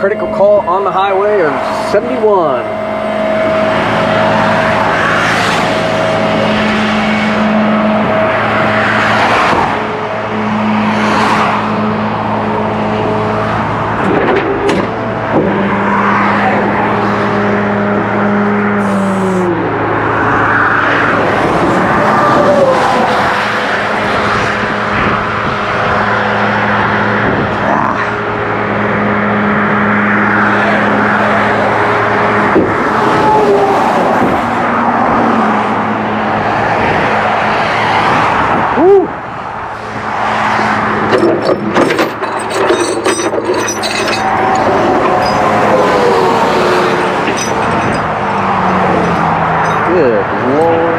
critical call on the highway of 71. Good Lord.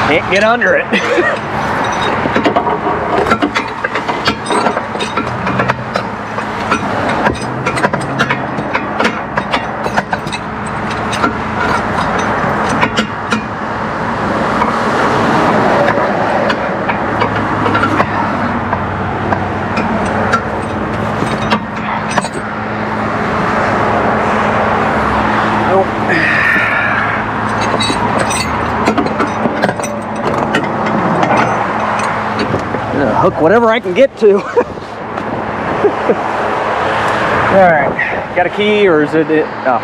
Can't get under it. Hook whatever I can get to. Alright, got a key or is it? Oh.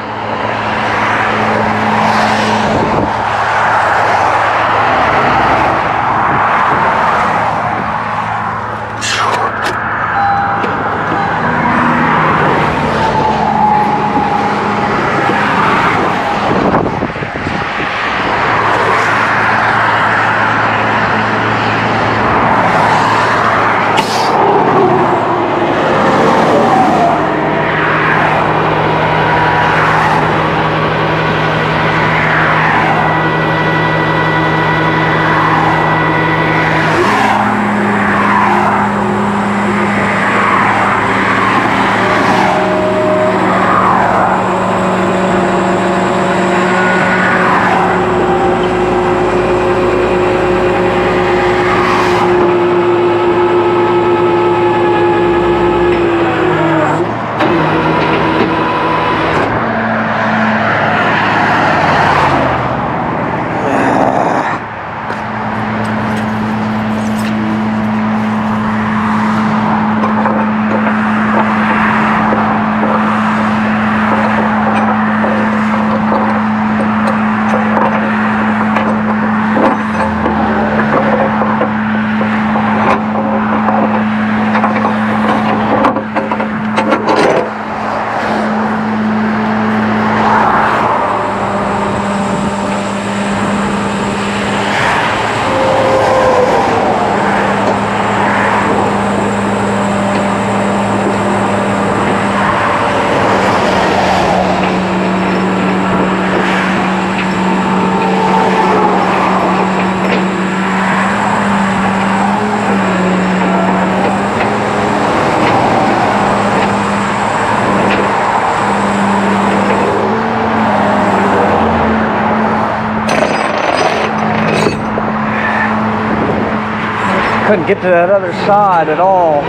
Couldn't get to that other side at all.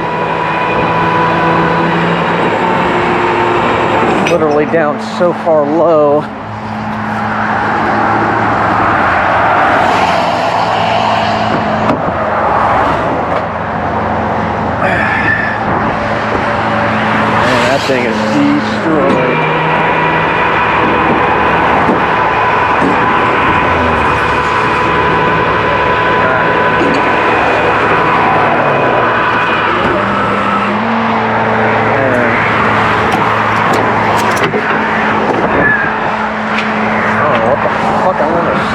Literally down so far low. Man, that thing is destroyed.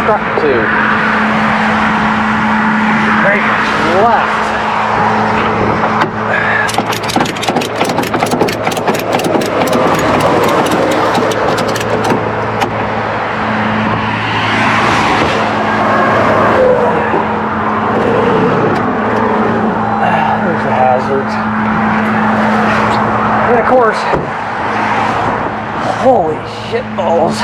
Stuck to. Very much left. Holy shit balls.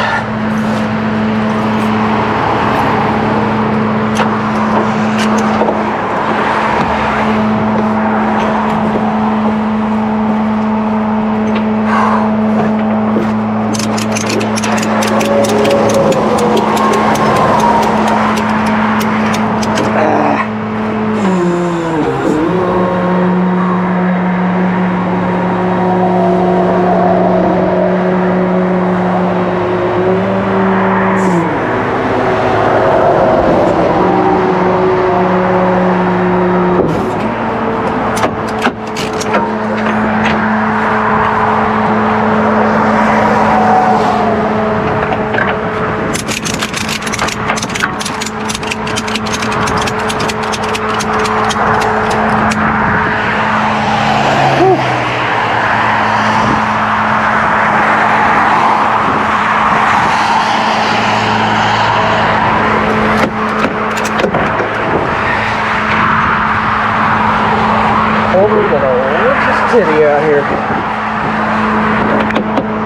Colder than a witch's titty out here.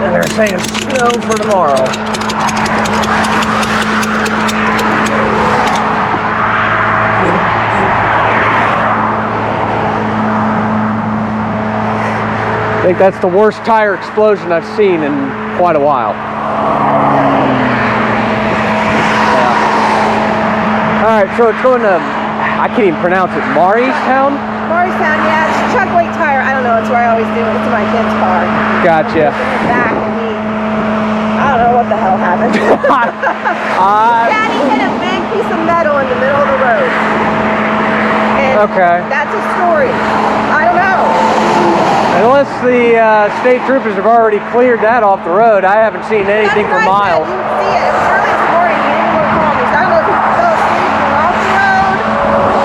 And they're saying snow for tomorrow. I think that's the worst tire explosion I've seen in quite a while. Yeah. Alright, so it's going to, I can't even pronounce it, Morristown? Morristown, yeah, it's chuck weight tire. I don't know, it's where I always do it. It's in my kid's car. Gotcha. Back and I don't know what the hell happened. Daddy hit a big piece of metal in the middle of the road. And okay. That's a story. I don't know. Unless the state troopers have already cleared that off the road, I haven't seen anything for miles. You didn't see it. It was early this morning. You didn't want to call me. So I don't know if he fell asleep and off the road.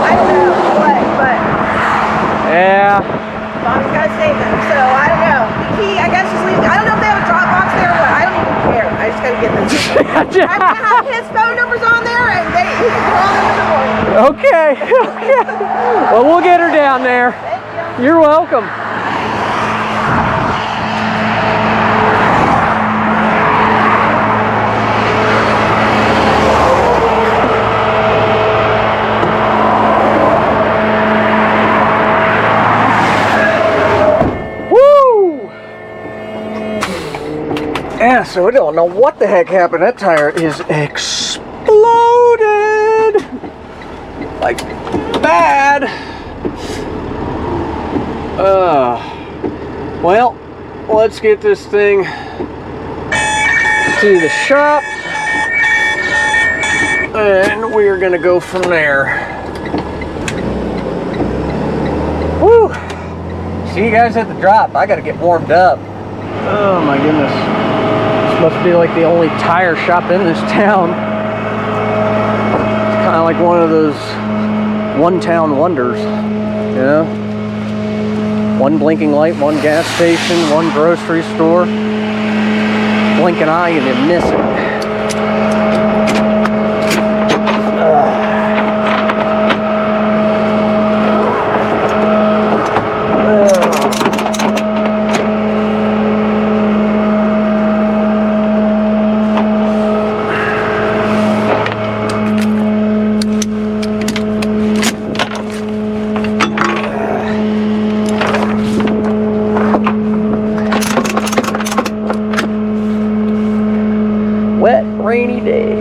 I don't know what, but yeah. Mommy's got to save him. So I don't know. He, I guess, just leave. I don't know if they have a drop box there or what. I don't even care. I just got to get this. I'm going to have his phone numbers on there and he can call them in the morning. Okay. Well, we'll get her down there. Thank you. You're welcome. Yeah, so I don't know what the heck happened. That tire is exploded. Like, bad. Well, let's get this thing to the shop. And we're gonna go from there. Woo! See you guys at the drop. I gotta get warmed up. Oh my goodness. Must be like the only tire shop in this town. It's kind of like one of those one-town wonders, you know? One blinking light, one gas station, one grocery store. Blink an eye and you miss it. Wet, rainy day.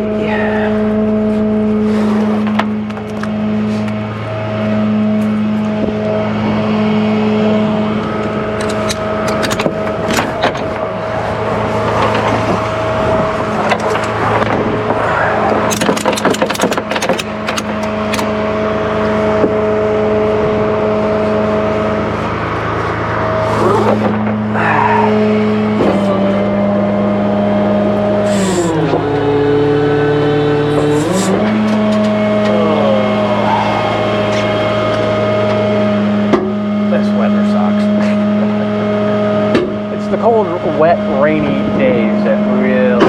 The cold, wet, rainy days that really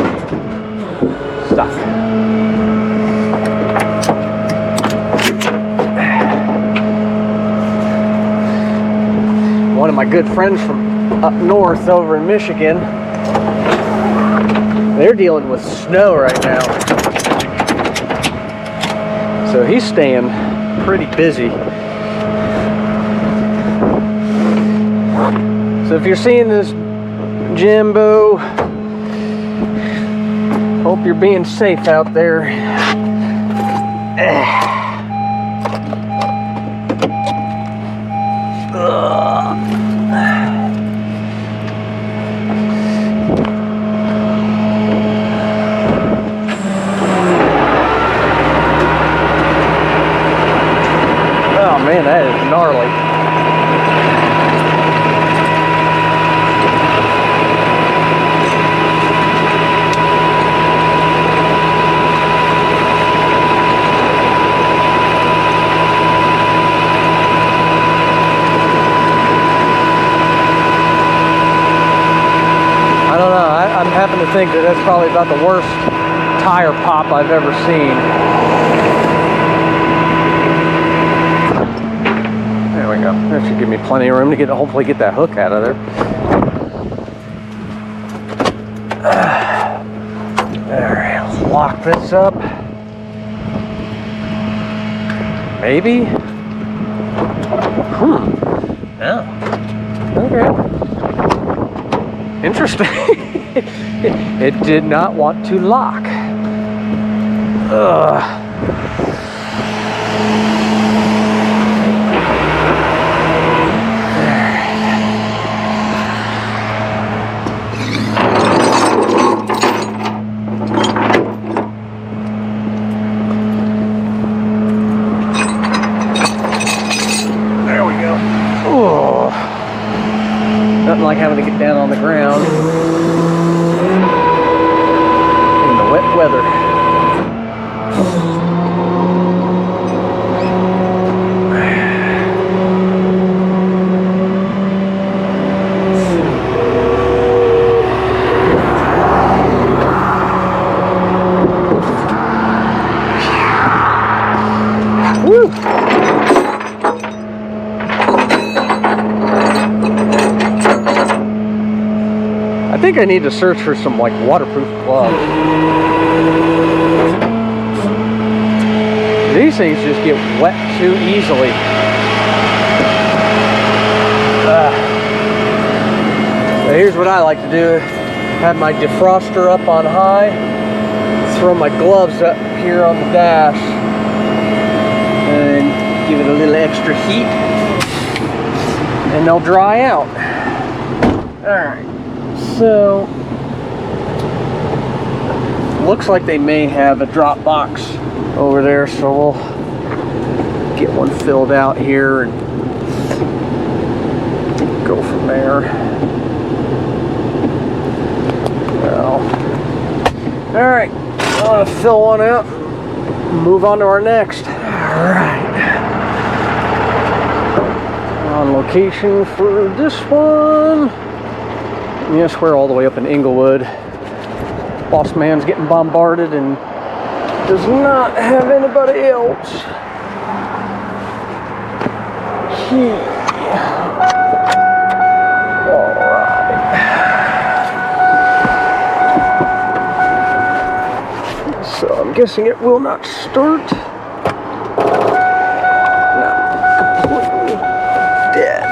suck. One of my good friends from up north over in Michigan, they're dealing with snow right now. So he's staying pretty busy. So if you're seeing this Jimbo, hope you're being safe out there. Oh man, that is gnarly. I'm happen to think that that's probably about the worst tire pop I've ever seen. There we go. That should give me plenty of room to hopefully get that hook out of there. Alright, let's lock this up. Maybe? Yeah. Okay. Interesting. It did not want to lock. There we go. Oh. Nothing like having to get down on the ground in the wet weather. Woo! I think I need to search for some like waterproof gloves. These things just get wet too easily. So here's what I like to do. Have my defroster up on high. Throw my gloves up here on the dash. And give it a little extra heat. And they'll dry out. Alright. So, looks like they may have a drop box over there, so we'll get one filled out here and go from there. Well, alright, I'm gonna fill one out and move on to our next. Alright. On location for this one. Yes, we're all the way up in Inglewood. Boss man's getting bombarded and does not have anybody else. Alright. So I'm guessing it will not start. No, completely dead.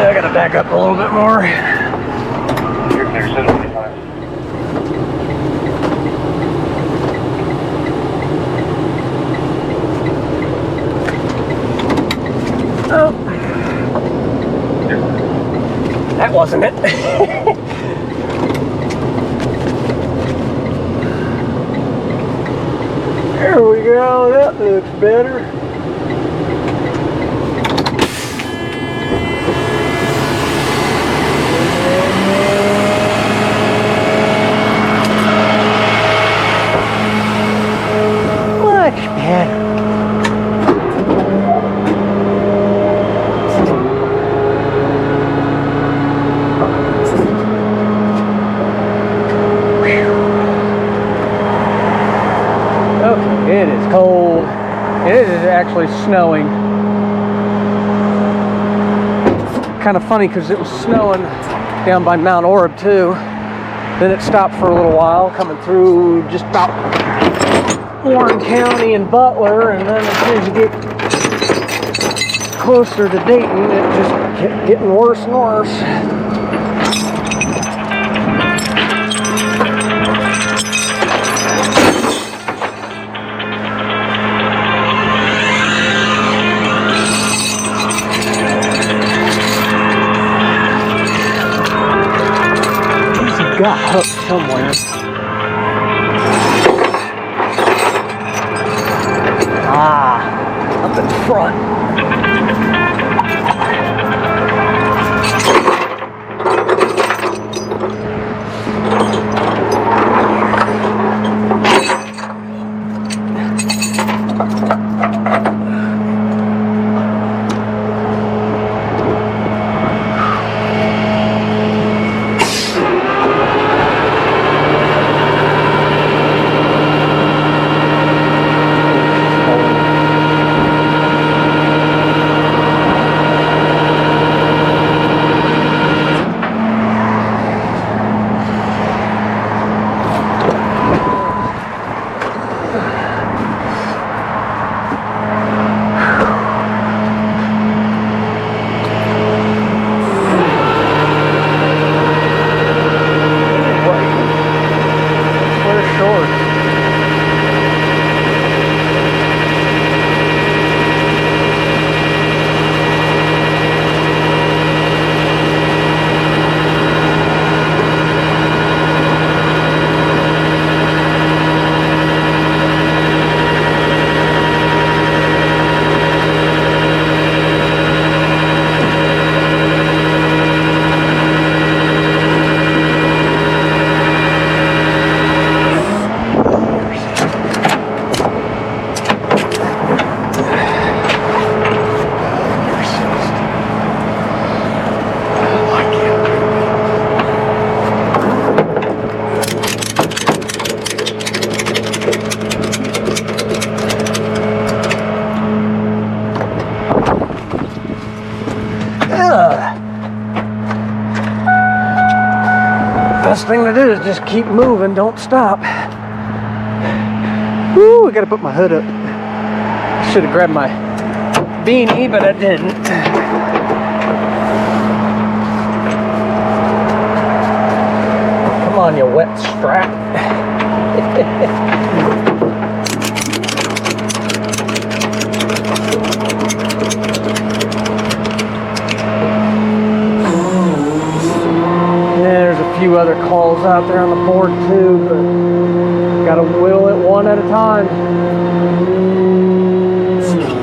I gotta back up a little bit more. You're clear, 725. Oh. That wasn't it. go. That looks better. Much better. Okay, it is cold. It is actually snowing. Kind of funny because it was snowing down by Mount Orab too. Then it stopped for a little while, coming through just about Warren County and Butler, and then as soon as you get closer to Dayton, it just kept getting worse and worse. Got hooked somewhere. Ah, up in front. Best thing to do is just keep moving, don't stop. Woo, I gotta put my hood up. Should have grabbed my beanie, but I didn't. Come on, you wet strap. Few other calls out there on the board too, but gotta whittle it one at a time.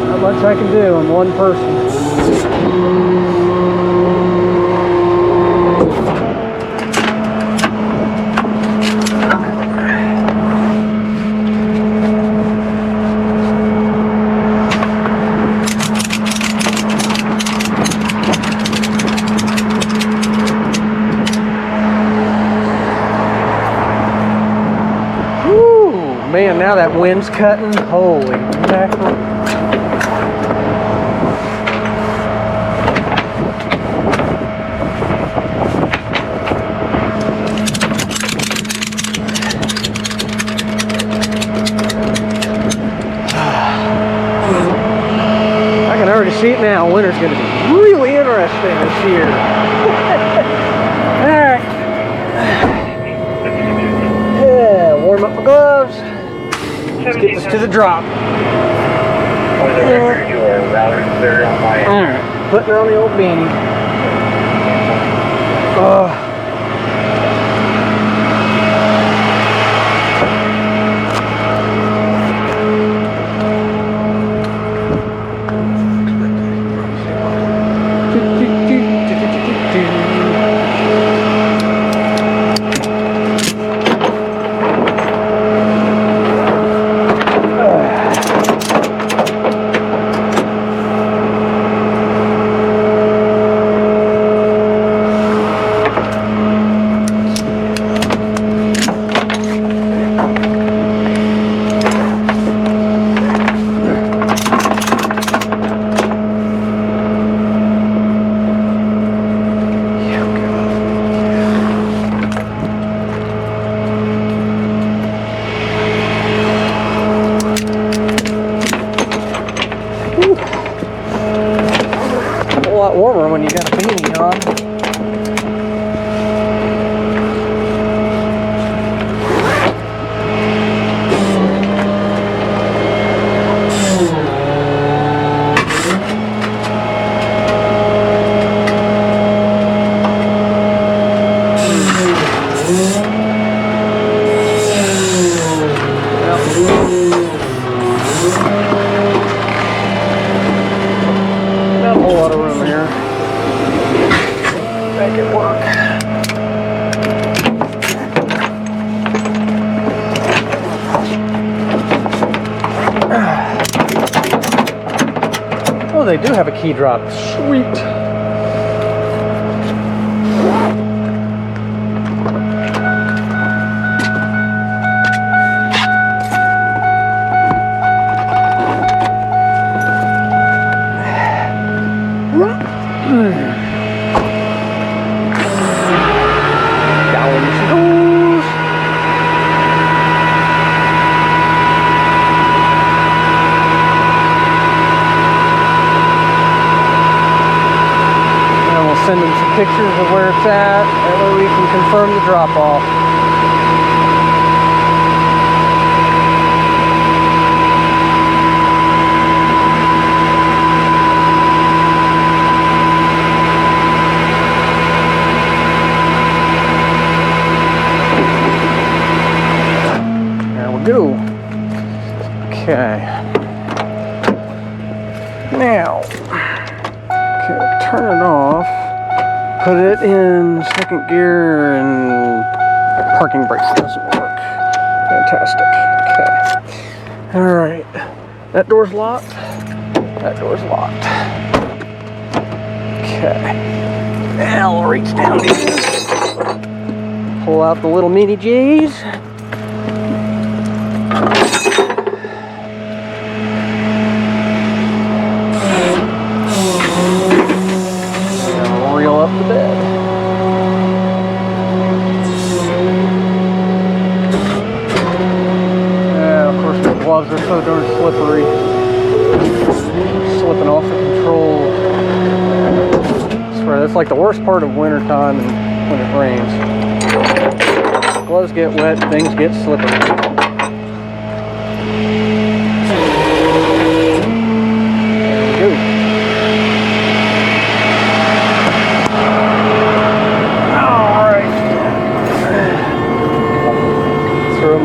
Not much I can do on one person. Man, now that wind's cutting. Holy mackerel. I can already see it now. Winter's going to be really interesting this year. All right. Yeah, warm up my gloves. Let's get this to the drop. For the record, you are rather clear on my end. Alright, putting on the old beanie. lot warmer when you got a beanie on. Not a whole lot of room here. Make it work. Oh, they do have a key drop. Sweet. Send them some pictures of where it's at, that way we can confirm the drop-off. There we go. Okay. Now, okay, turn it off. Put it in second gear and parking brakes doesn't work. Fantastic. Okay. Alright. That door's locked. That door's locked. Okay. Now I'll reach down here. Pull out the little mini G's. Reel up the bed. Yeah, of course my gloves are so darn slippery. Slipping off the controls. I swear, that's like the worst part of winter time and when it rains. Gloves get wet, things get slippery.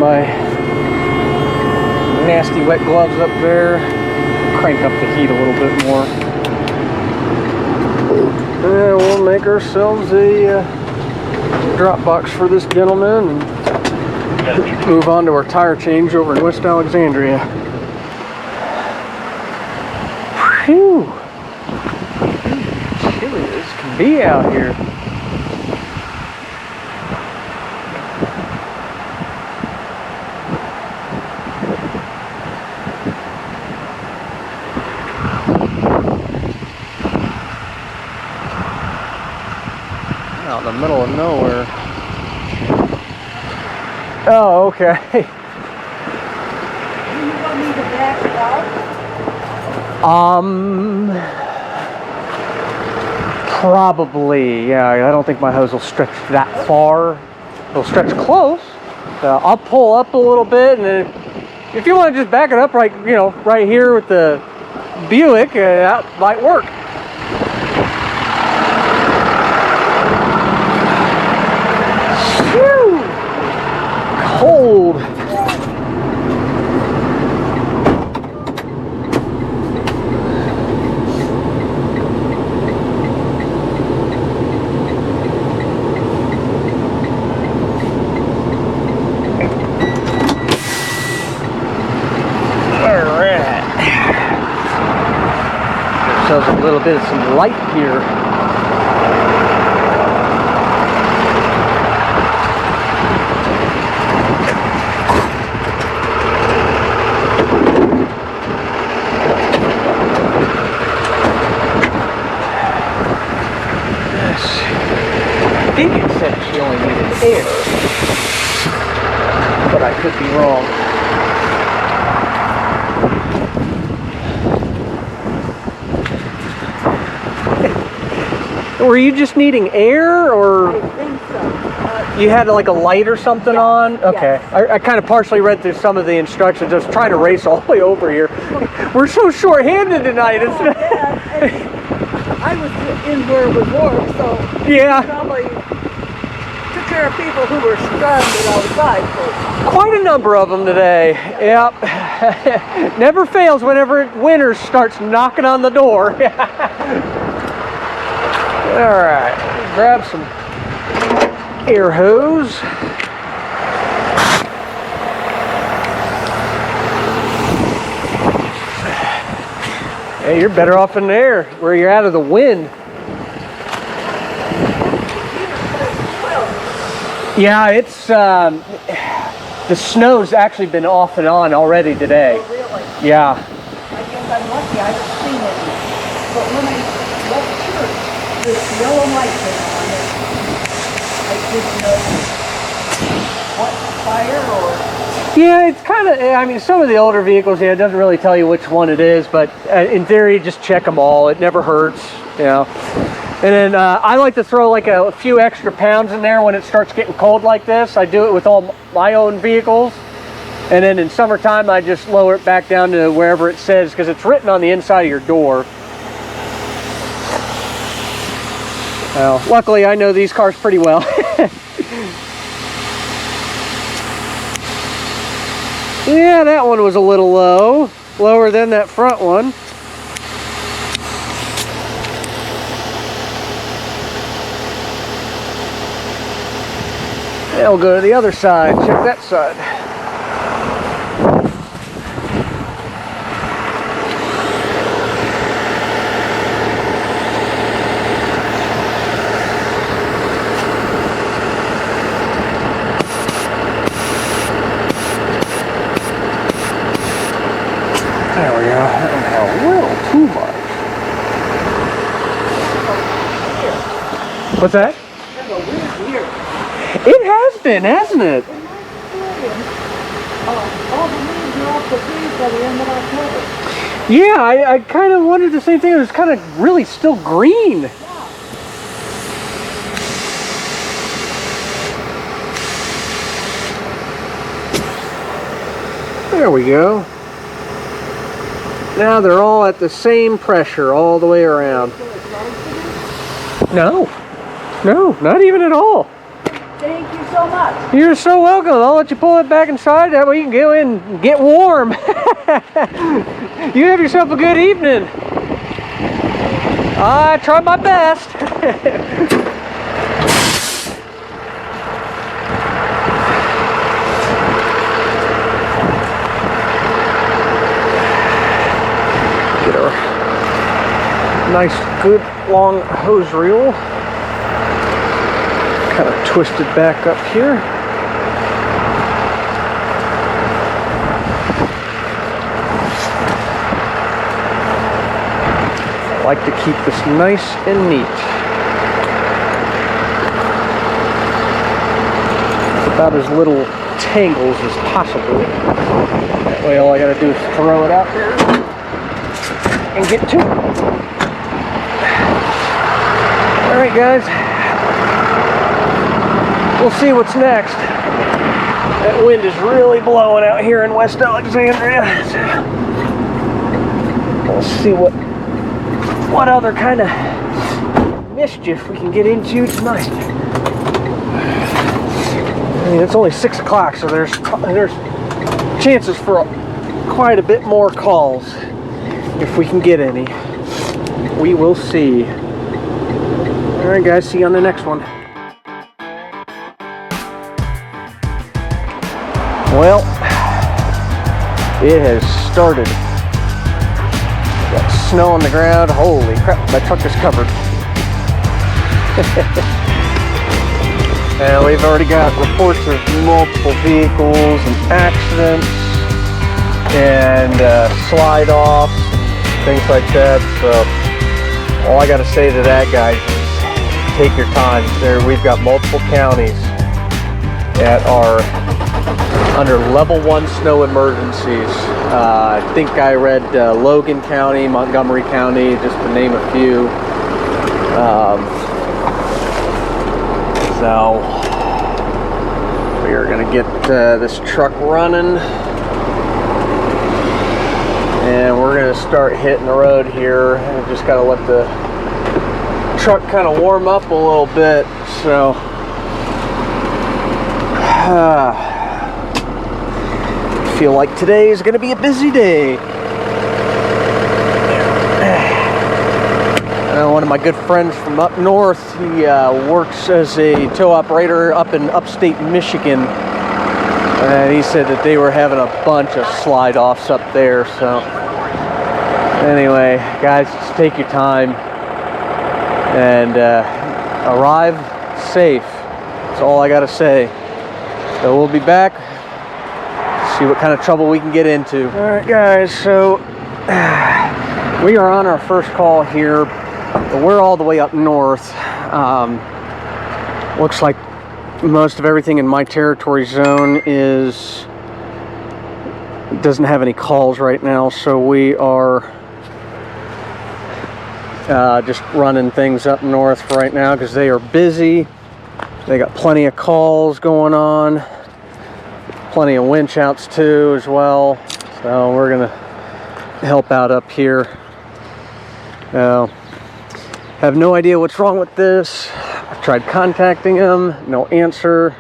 My nasty wet gloves up there, crank up the heat a little bit more. And we'll make ourselves a drop box for this gentleman and move on to our tire change over in West Alexandria. Whew! Chilly as can be out here. Out in the middle of nowhere. Oh, okay. You want me to back up? Probably, yeah. I don't think my hose will stretch that far. It'll stretch close. I'll pull up a little bit, and then if you want to just back it up right, you know, right here with the Buick, that might work. Whew. Cold. A little bit of some light here. I think it said she only needed air, but I could be wrong. Were you just needing air, or I think so. you had like a light or something on? Okay. yes. I kind of partially read through some of the instructions. I was trying to race all the way over here. We're so short-handed tonight. It's I was in where it was warm, so yeah. probably took care of people who were stranded outside. So. Quite a number of them today. Yep. Never fails whenever winter starts knocking on the door. All right, grab some air hose. Hey, you're better off in there where you're out of the wind. Yeah, it's the snow's actually been off and on already today. Oh, really? Yeah. I guess I'm lucky. I haven't seen it. But when I left church, this yellow light came on. I didn't know what fire or. Yeah, it's kind of, I mean, some of the older vehicles, yeah, it doesn't really tell you which one it is, but in theory, just check them all. It never hurts, you know. And then I like to throw like a few extra pounds in there when it starts getting cold like this. I do it with all my own vehicles. And then in summertime, I just lower it back down to wherever it says, because it's written on the inside of your door. Well, luckily, I know these cars pretty well. Yeah, that one was a little low. Lower than that front one. Now we'll go to the other side. Check that side. There we go. That one had a little too much. What's that? There's a weird year. It has been, hasn't it? All the leaves are off the trees by the end of October. Yeah, I kind of wondered the same thing. It was kind of really still green. Yeah. There we go. Now they're all at the same pressure all the way around. No, not even at all. Thank you so much. You're so welcome. I'll let you pull it back inside. That way you can go in and get warm. You have yourself a good evening. I try my best. Get our nice, good, long hose reel. Kind of twist it back up here. I like to keep this nice and neat. With about as little tangles as possible. That way all I gotta do is throw it out there and get to it. Alright guys. We'll see what's next. That wind is really blowing out here in West Alexandria. We'll see what other kind of mischief we can get into tonight. I mean, it's only 6 o'clock, so there's chances for quite a bit more calls if we can get any. We will see. All right, guys. See you on the next one. Well, it has started. Got snow on the ground. Holy crap, my truck is covered. And we've already got reports of multiple vehicles and accidents and slide-offs, things like that. So all I got to say to that, guys, is take your time. We've got multiple counties that are under level 1 snow emergencies. I think I read Logan County, Montgomery County, just to name a few. So we are gonna get this truck running, and we're gonna start hitting the road here. I just gotta let the truck kind of warm up a little bit. So feel like today is gonna be a busy day. One of my good friends from up north, he works as a tow operator up in upstate Michigan, and he said that they were having a bunch of slide-offs up there. So anyway, guys, just take your time and arrive safe. That's all I gotta say. So we'll be back, see what kind of trouble we can get into. All right, guys, so we are on our first call here. We're all the way up north. Looks like most of everything in my territory zone doesn't have any calls right now, so we are just running things up north right now because they are busy. They got plenty of calls going on, plenty of winch outs too as well. So we're gonna help out up here. Have no idea what's wrong with this. I've tried contacting him, no answer.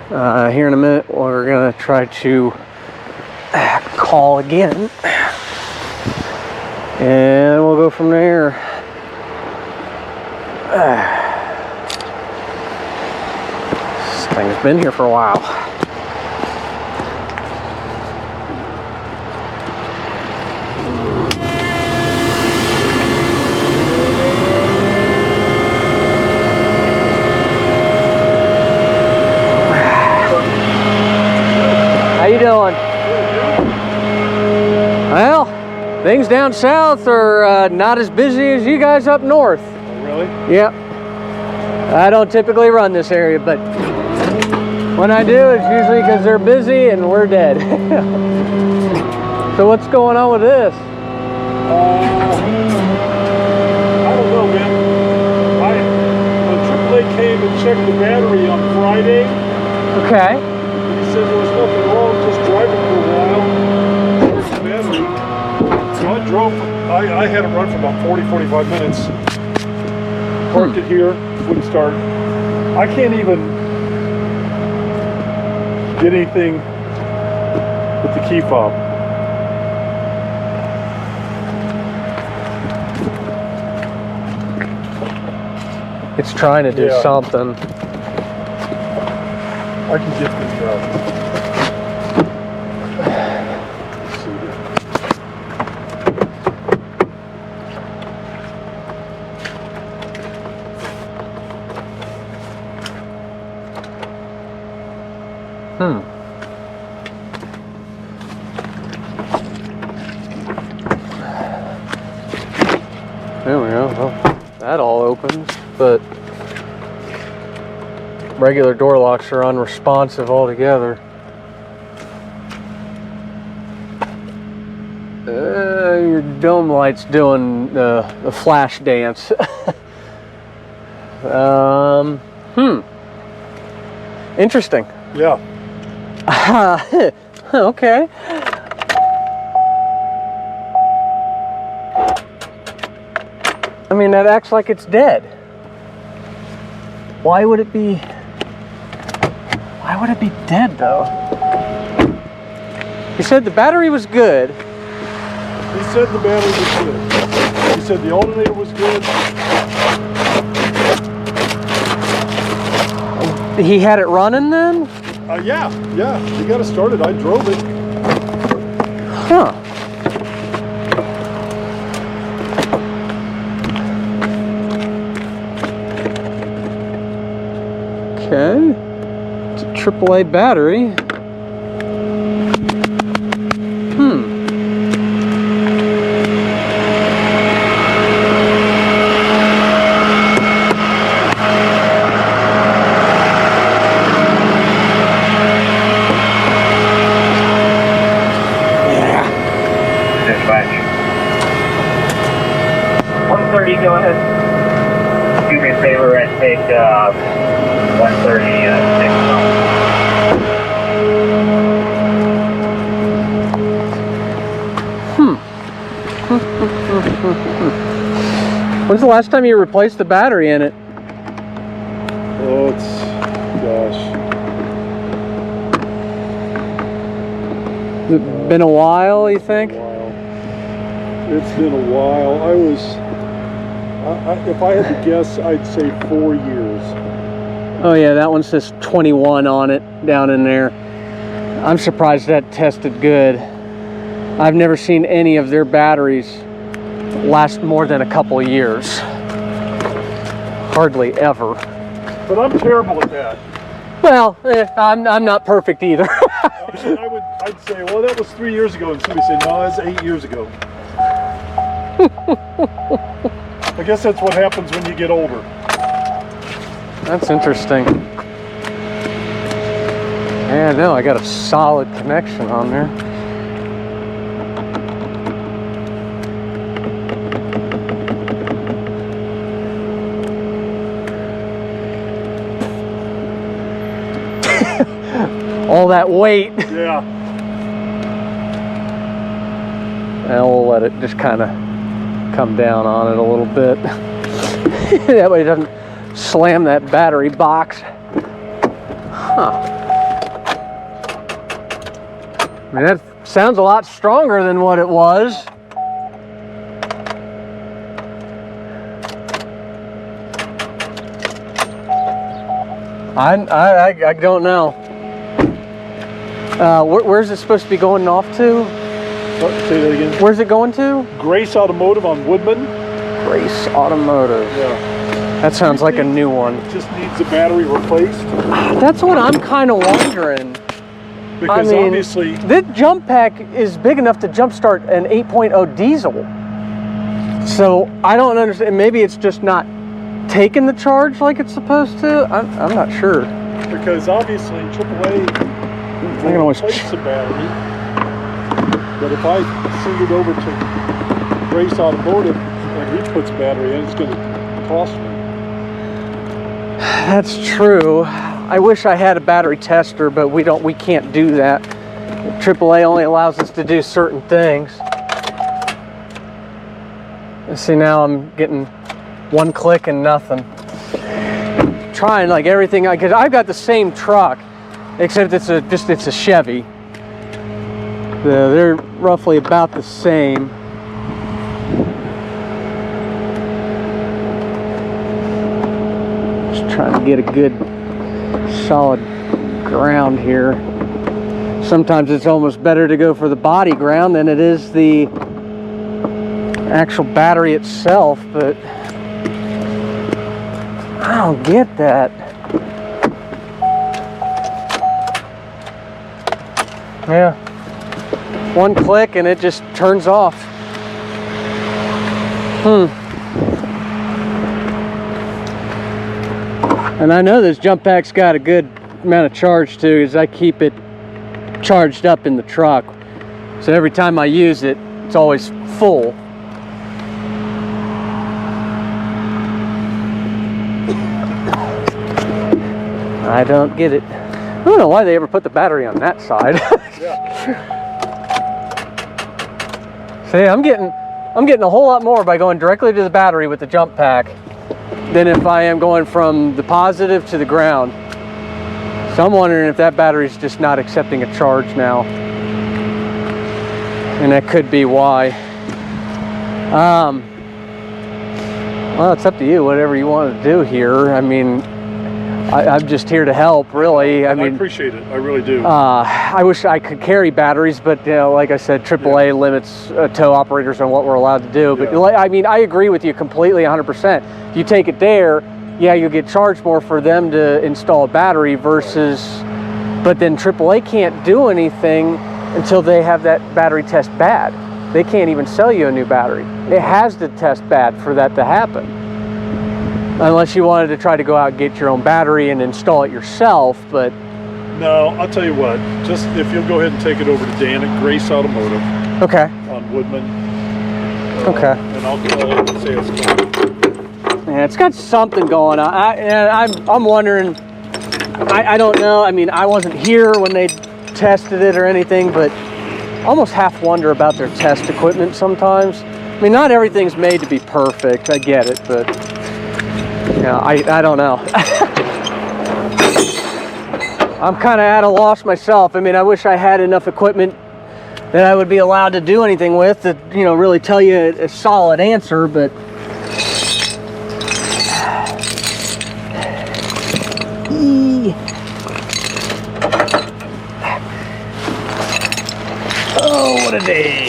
Here in a minute, we're gonna try to call again, and we'll go from there. This thing's been here for a while. How you doing? Well, things down south are not as busy as you guys up north. Oh, really? Yep. I don't typically run this area, but when I do, it's usually because they're busy and we're dead. So what's going on with this? I don't know, man. AAA came and checked the battery on Friday. Okay. He said there was nothing wrong, just driving for a while. There's the battery. So I drove, I had it run for about 40-45 minutes. Parked it here, wouldn't start. I can't even get anything with the key fob. It's trying to do Yeah. something. I can get the let's see here. There we go. Well, that all opens, but regular door locks are unresponsive altogether. Your dome light's doing the flash dance. Interesting. Yeah. Okay. I mean, that acts like it's dead. Why would it be dead though? He said the battery was good. He said the battery was good. He said the alternator was good. He had it running then? Yeah. You got to start it. I drove it. Huh. Okay. It's a AAA battery. 130, go ahead. Do me a favor and take 136 home. When's the last time you replaced the battery in it? Oh, gosh. Has it been a while, you think? It's been a while. If I had to guess, I'd say 4 years. Oh yeah, that one says 21 on it down in there. I'm surprised that tested good. I've never seen any of their batteries last more than a couple of years. Hardly ever. But I'm terrible at that. Well, I'm not perfect either. I'd say, well, that was 3 years ago, and somebody said, no, that's 8 years ago. I guess that's what happens when you get older. That's interesting. Yeah, no, I got a solid connection on there. All that weight. Yeah. And we'll let it just kind of come down on it a little bit. That way it doesn't slam that battery box. Huh. I mean, that sounds a lot stronger than what it was. I don't know. Where's it supposed to be going off to? Say that again. Where's it going to? Grace Automotive on Woodman. Grace Automotive. Yeah. That sounds like a new one. Just needs the battery replaced. That's what I'm kind of wondering. Because obviously, this jump pack is big enough to jumpstart an 8.0 diesel. So I don't understand. Maybe it's just not taking the charge like it's supposed to. I'm not sure. Because obviously AAA can always replace the battery. But if I send it over to Grace Automotive and he puts battery in, it's going to cost me. That's true. I wish I had a battery tester, but we can't do that. AAA only allows us to do certain things. And see, now I'm getting one click and nothing. Trying like everything because I've got the same truck, except it's a Chevy. They're roughly about the same. Just trying to get a good solid ground here. Sometimes it's almost better to go for the body ground than it is the actual battery itself, but I don't get that. Yeah. One click and it just turns off. And I know this jump pack's got a good amount of charge too, because I keep it charged up in the truck. So every time I use it, it's always full. I don't get it. I don't know why they ever put the battery on that side. See, I'm getting a whole lot more by going directly to the battery with the jump pack than if I am going from the positive to the ground. So I'm wondering if that battery's just not accepting a charge now. And that could be why. Well, it's up to you, whatever you want to do here. I mean, I'm just here to help, really. I mean, I appreciate it. I really do. I wish I could carry batteries, but you know, like I said, AAA limits tow operators on what we're allowed to do. But I mean, I agree with you completely, 100%. If you take it there, yeah, you'll get charged more for them to install a battery versus. But then AAA can't do anything until they have that battery test bad. They can't even sell you a new battery. It has to test bad for that to happen. Unless you wanted to try to go out and get your own battery and install it yourself, but... No, I'll tell you what. Just if you'll go ahead and take it over to Dan at Grace Automotive. Okay. On Woodman. Okay. And I'll call it and say it's gone. Yeah, it's got something going on. I'm wondering. I don't know. I mean, I wasn't here when they tested it or anything, but I almost half wonder about their test equipment sometimes. I mean, not everything's made to be perfect. I get it, but yeah, I don't know. I'm kind of at a loss myself. I mean, I wish I had enough equipment that I would be allowed to do anything with to, you know, really tell you a solid answer, but oh, what a day.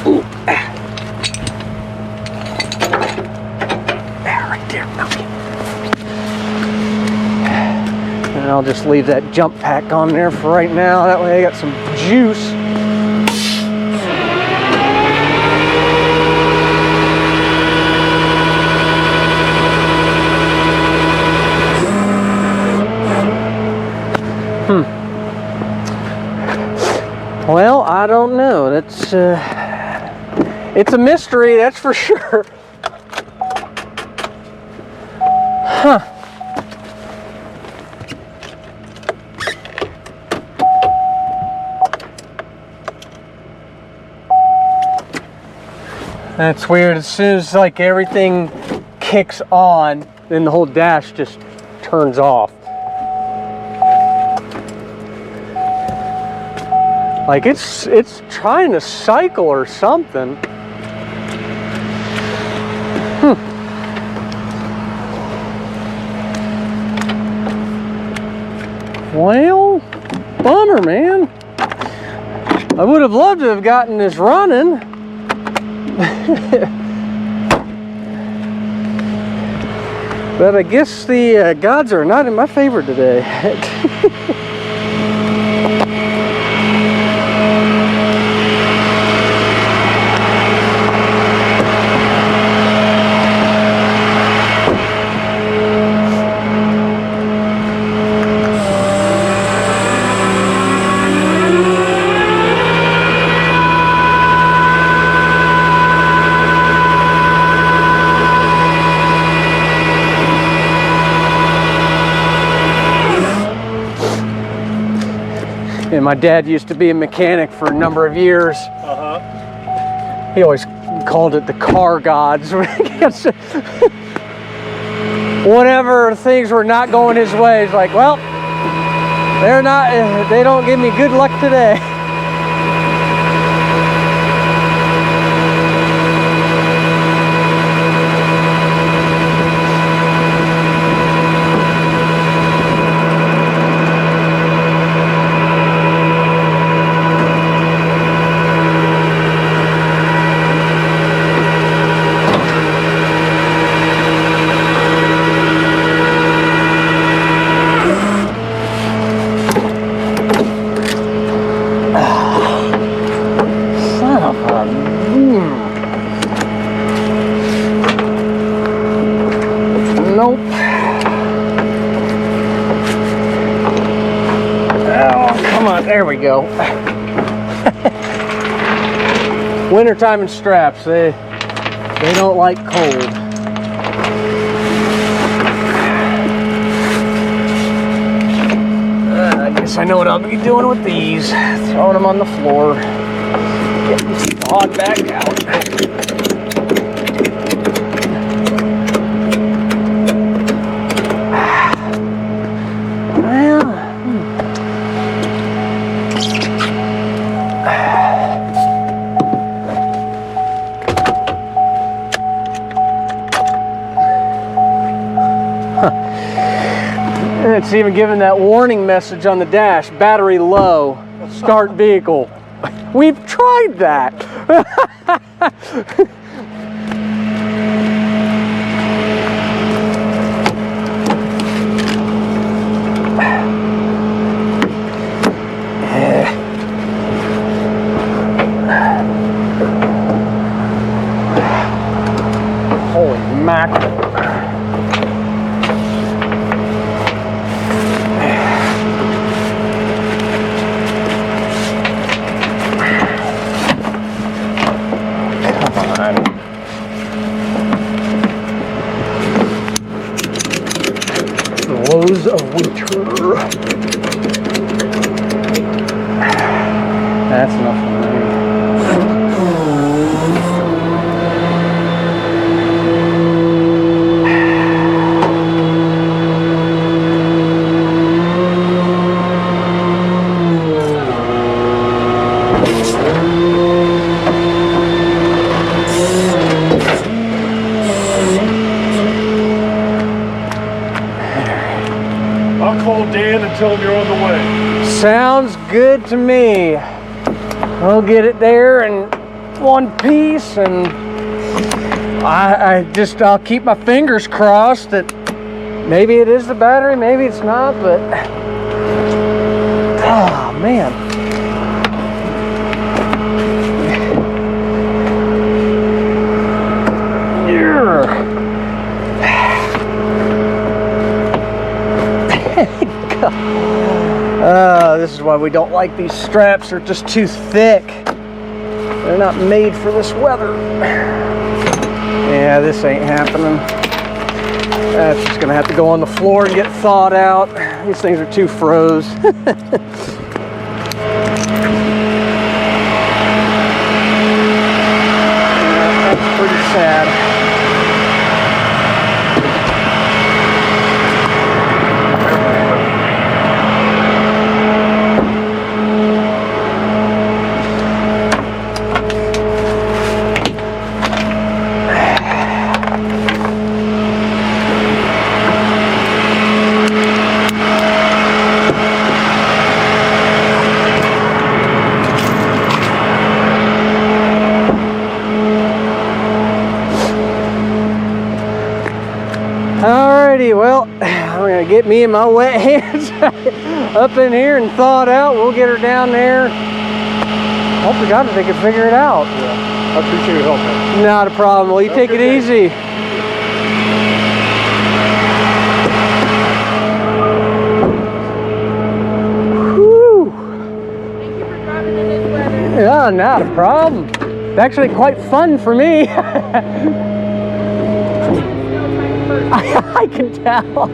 Ooh. Right there. Okay. And I'll just leave that jump pack on there for right now. That way I got some juice. Well, I don't know. That's it's a mystery, that's for sure. Huh. That's weird. As soon as like everything kicks on, then the whole dash just turns off. Like it's trying to cycle or something. Well, bummer, man. I would have loved to have gotten this running. But I guess the gods are not in my favor today. And my dad used to be a mechanic for a number of years. He always called it the car gods. Whenever things were not going his way, it's like, well, they don't give me good luck today. Nope. Oh, come on. There we go. Wintertime and straps. They don't like cold. I guess I know what I'll be doing with these. Throwing them on the floor. Getting thawed back out. It's even given that warning message on the dash, battery low, start vehicle. We've tried that. Holy mackerel. Come on. The woes of winter. That's enough for me. I'll call Dan and tell him you're on the way. Sounds good to me. I'll get it there in one piece, and I'll keep my fingers crossed that maybe it is the battery, maybe it's not, but oh man. This is why we don't like these straps. They're just too thick. They're not made for this weather. Yeah, this ain't happening. That's just gonna have to go on the floor and get thawed out. These things are too froze. That's pretty sad. Alrighty, well, I'm gonna get me and my wet hands up in here and thaw it out. We'll get her down there. Hope to God that they can figure it out. Yeah, I appreciate your help, man. Not a problem. Well, you take it easy. Whew. Thank you for driving in this weather. Yeah, not a problem. It's actually quite fun for me. I can tell.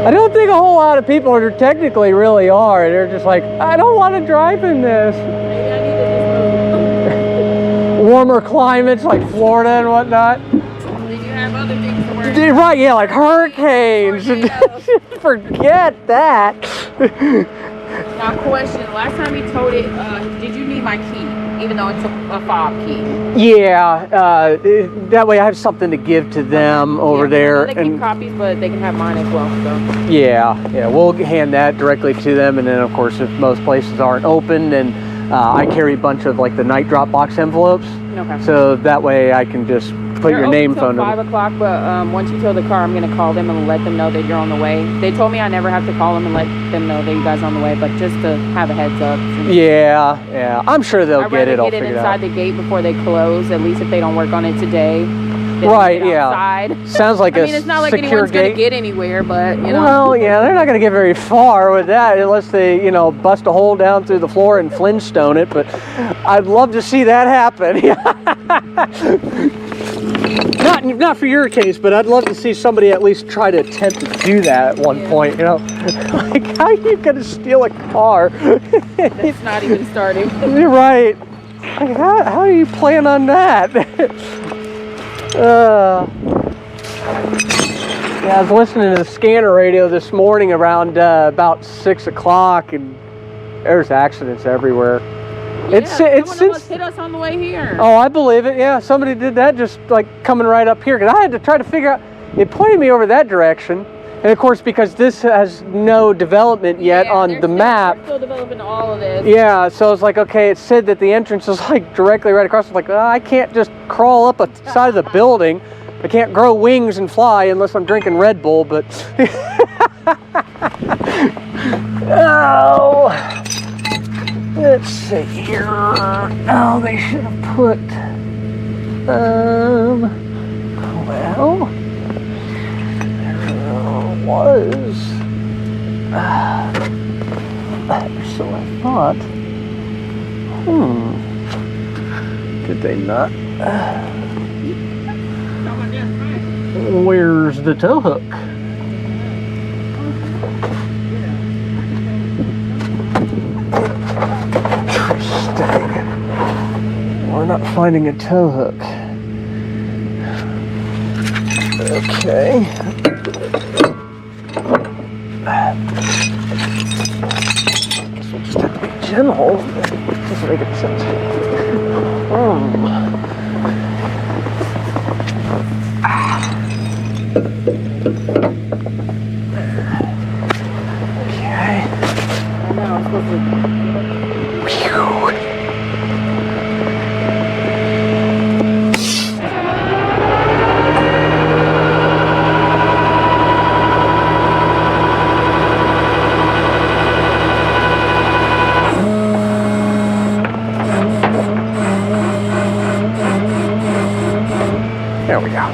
I don't think a whole lot of people are technically really are. They're just like, I don't want to drive in this. Maybe I need to just move. Warmer climates like Florida and whatnot. Then you have other things to worry about. Right, yeah, like hurricanes. Forget that. Now, question. Last time you towed it, did you need my key? Even though it's a fob key. Yeah, that way I have something to give to them over there. They keep copies, but they can have mine as well. So. Yeah, we'll hand that directly to them, and then of course if most places aren't open, then I carry a bunch of like the night drop box envelopes. Okay. So that way I can just put They're your name, open phone till number. 5 o'clock, but once you tow the car, I'm gonna call them and let them know that you're on the way. They told me I never have to call them and let them know that you guys are on the way, but just to have a heads up. Yeah, I'm sure they'll get it all I'd rather get it figured inside out. the gate before they close, at least if they don't work on it today. Right, yeah. Outside. Sounds like I mean, it's not like secure anyone's gonna gate. get anywhere, but you know. Well, yeah, they're not going to get very far with that unless they, bust a hole down through the floor and Flintstone it. But I'd love to see that happen. Not for your case, but I'd love to see somebody at least try to attempt to do that at one point. Like how are you going to steal a car? It's not even starting. You're right. Like, how do you plan on that? Yeah, I was listening to the scanner radio this morning around about 6 o'clock, and there's accidents everywhere. Yeah, someone almost hit us on the way here. Oh, I believe it. Yeah, somebody did that just like coming right up here, because I had to try to figure out. It pointed me over that direction, and of course because this has no development yet on the map. They're still developing all of this. Yeah, so it's like, okay, it said that the entrance is like directly right across. It's like, I can't just crawl up a side of the building. I can't grow wings and fly unless I'm drinking Red Bull, but... Oh, let's see here. Oh, they should have put... not. Did they not? Where's the tow hook? Interesting. We're not finding a tow hook. Okay. Guess we'll just have to be gentle. Doesn't make any sense. Okay. I know, I'm supposed to. There we go.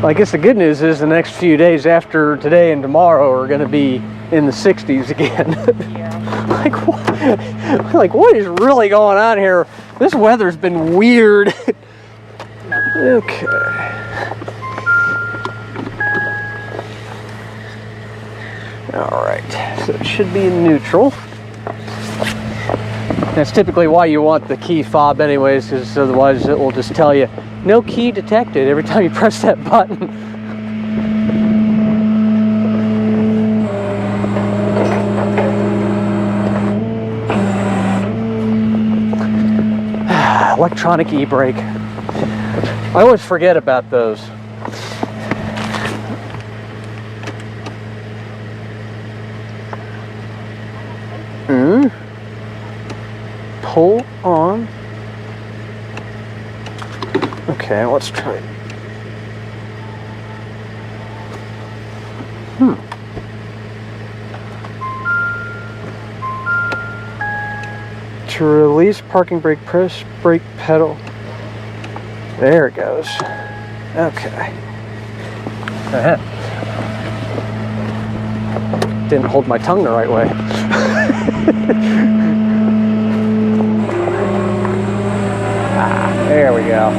Well, I guess the good news is the next few days after today and tomorrow are going to be in the 60s again. Yeah. like what is really going on here? This weather's been weird. Okay. All right. So it should be in neutral. That's typically why you want the key fob anyways, because otherwise it will just tell you no key detected every time you press that button. Electronic e-brake. I always forget about those. Pull on. Okay, let's try it. To release parking brake, press brake pedal. There it goes. Okay. Didn't hold my tongue the right way. There we go.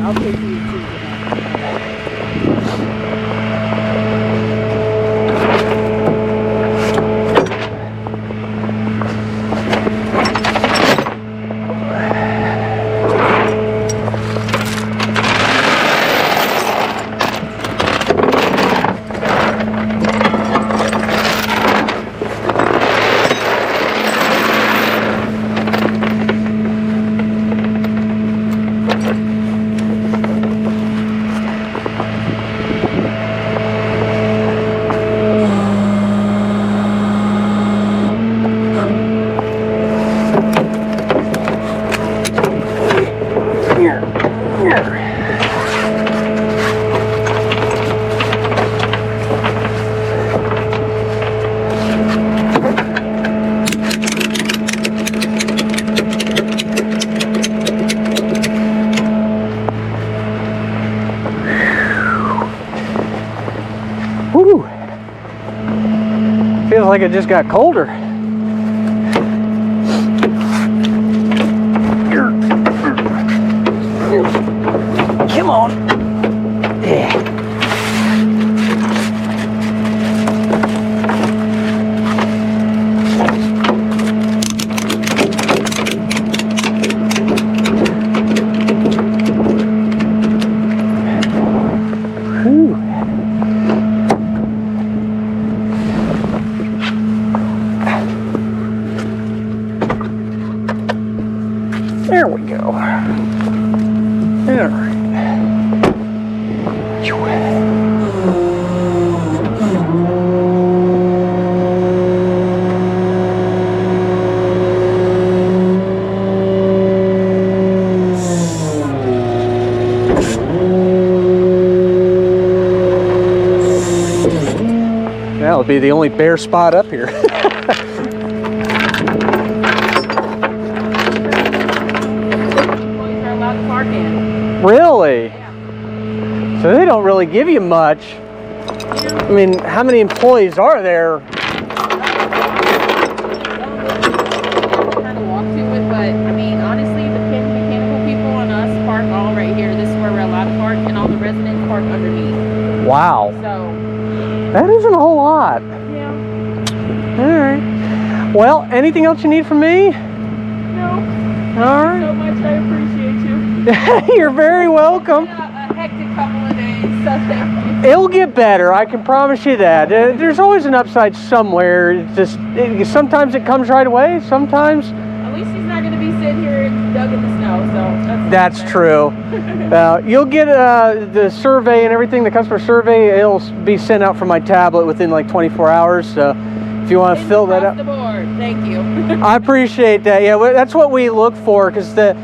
I'll pay for you too. Woo! Feels like it just got colder. Come on. Yeah. That'll be the only bare spot up here. Employees are allowed to park in. Really? Yeah. So they don't really give you much. I mean, how many employees are there? Kind of walk to it, but I mean, honestly, the mechanical people and us park all right here. This is where we're allowed to park, and all the residents park underneath. Wow. So, That isn't a whole lot. yeah. All right. Well, anything else you need from me? No. All right. So much. I appreciate you. You're very welcome. It's been a hectic couple of days, so thank you. It'll get better. I can promise you that. There's always an upside somewhere. It's just sometimes it comes right away. Sometimes. At least he's not going to be sitting here dug in the snow, so That's true. You'll get the survey and everything, the customer survey. It'll be sent out from my tablet within like 24 hours. So if you want to fill that across out. the board. Thank you. I appreciate that. Yeah, that's what we look for, because the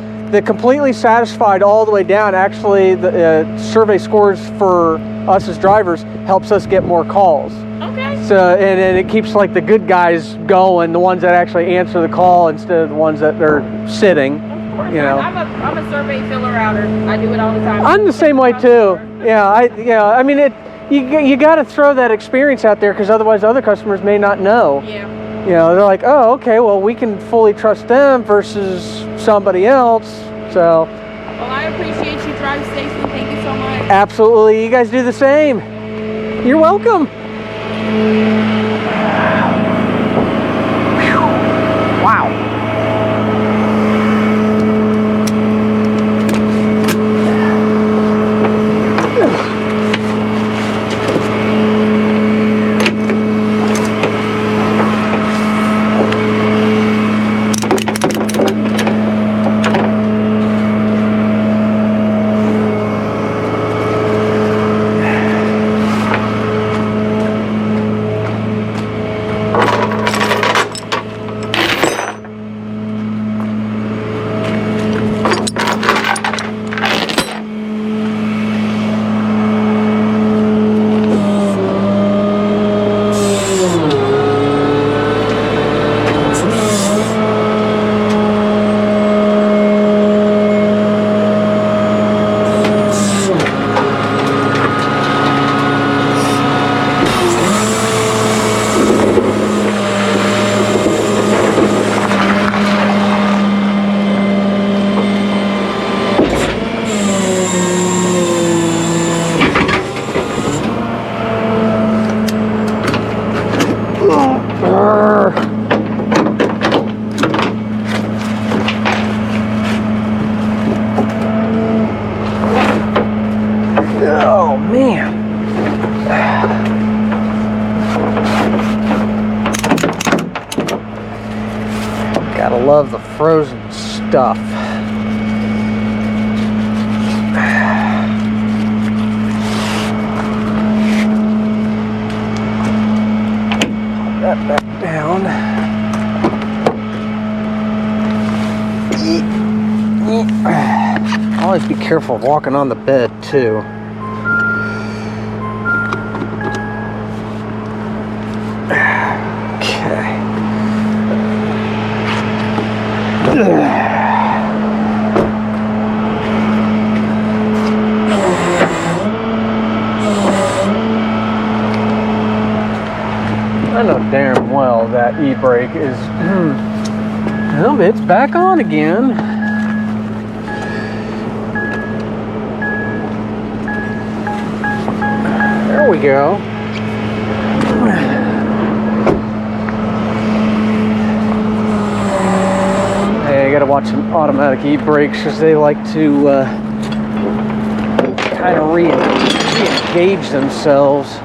completely satisfied all the way down, actually the survey scores for us as drivers helps us get more calls. Okay. So and it keeps like the good guys going, the ones that actually answer the call instead of the ones that are sitting. Of course. You know. I'm a survey filler outer. I do it all the time. I'm the same way too. Yeah, I mean you got to throw that experience out there, because otherwise other customers may not know. Yeah. You know, they're like, oh, okay, well, we can fully trust them versus somebody else. So, Well, I appreciate you. Drive safely. Thank you so much. absolutely, you guys do the same. You're welcome. Wow. Oh man. Gotta love the frozen stuff. Pop that back down. Always be careful walking on the bed too. Okay. I know damn well that e-brake is, well, it's back on again. There we go. Hey, I gotta watch some automatic e-brakes, because they like to kind of re-engage themselves.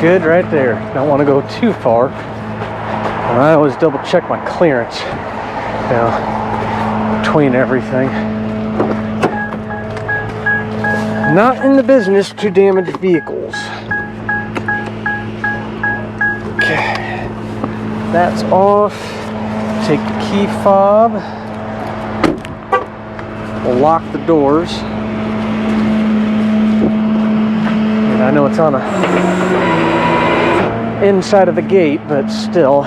good right there. Don't want to go too far. And I always double check my clearance, you know, between everything. Not in the business to damage vehicles. Okay, that's off. Take the key fob. We'll lock the doors. And I know it's on the inside of the gate, but still.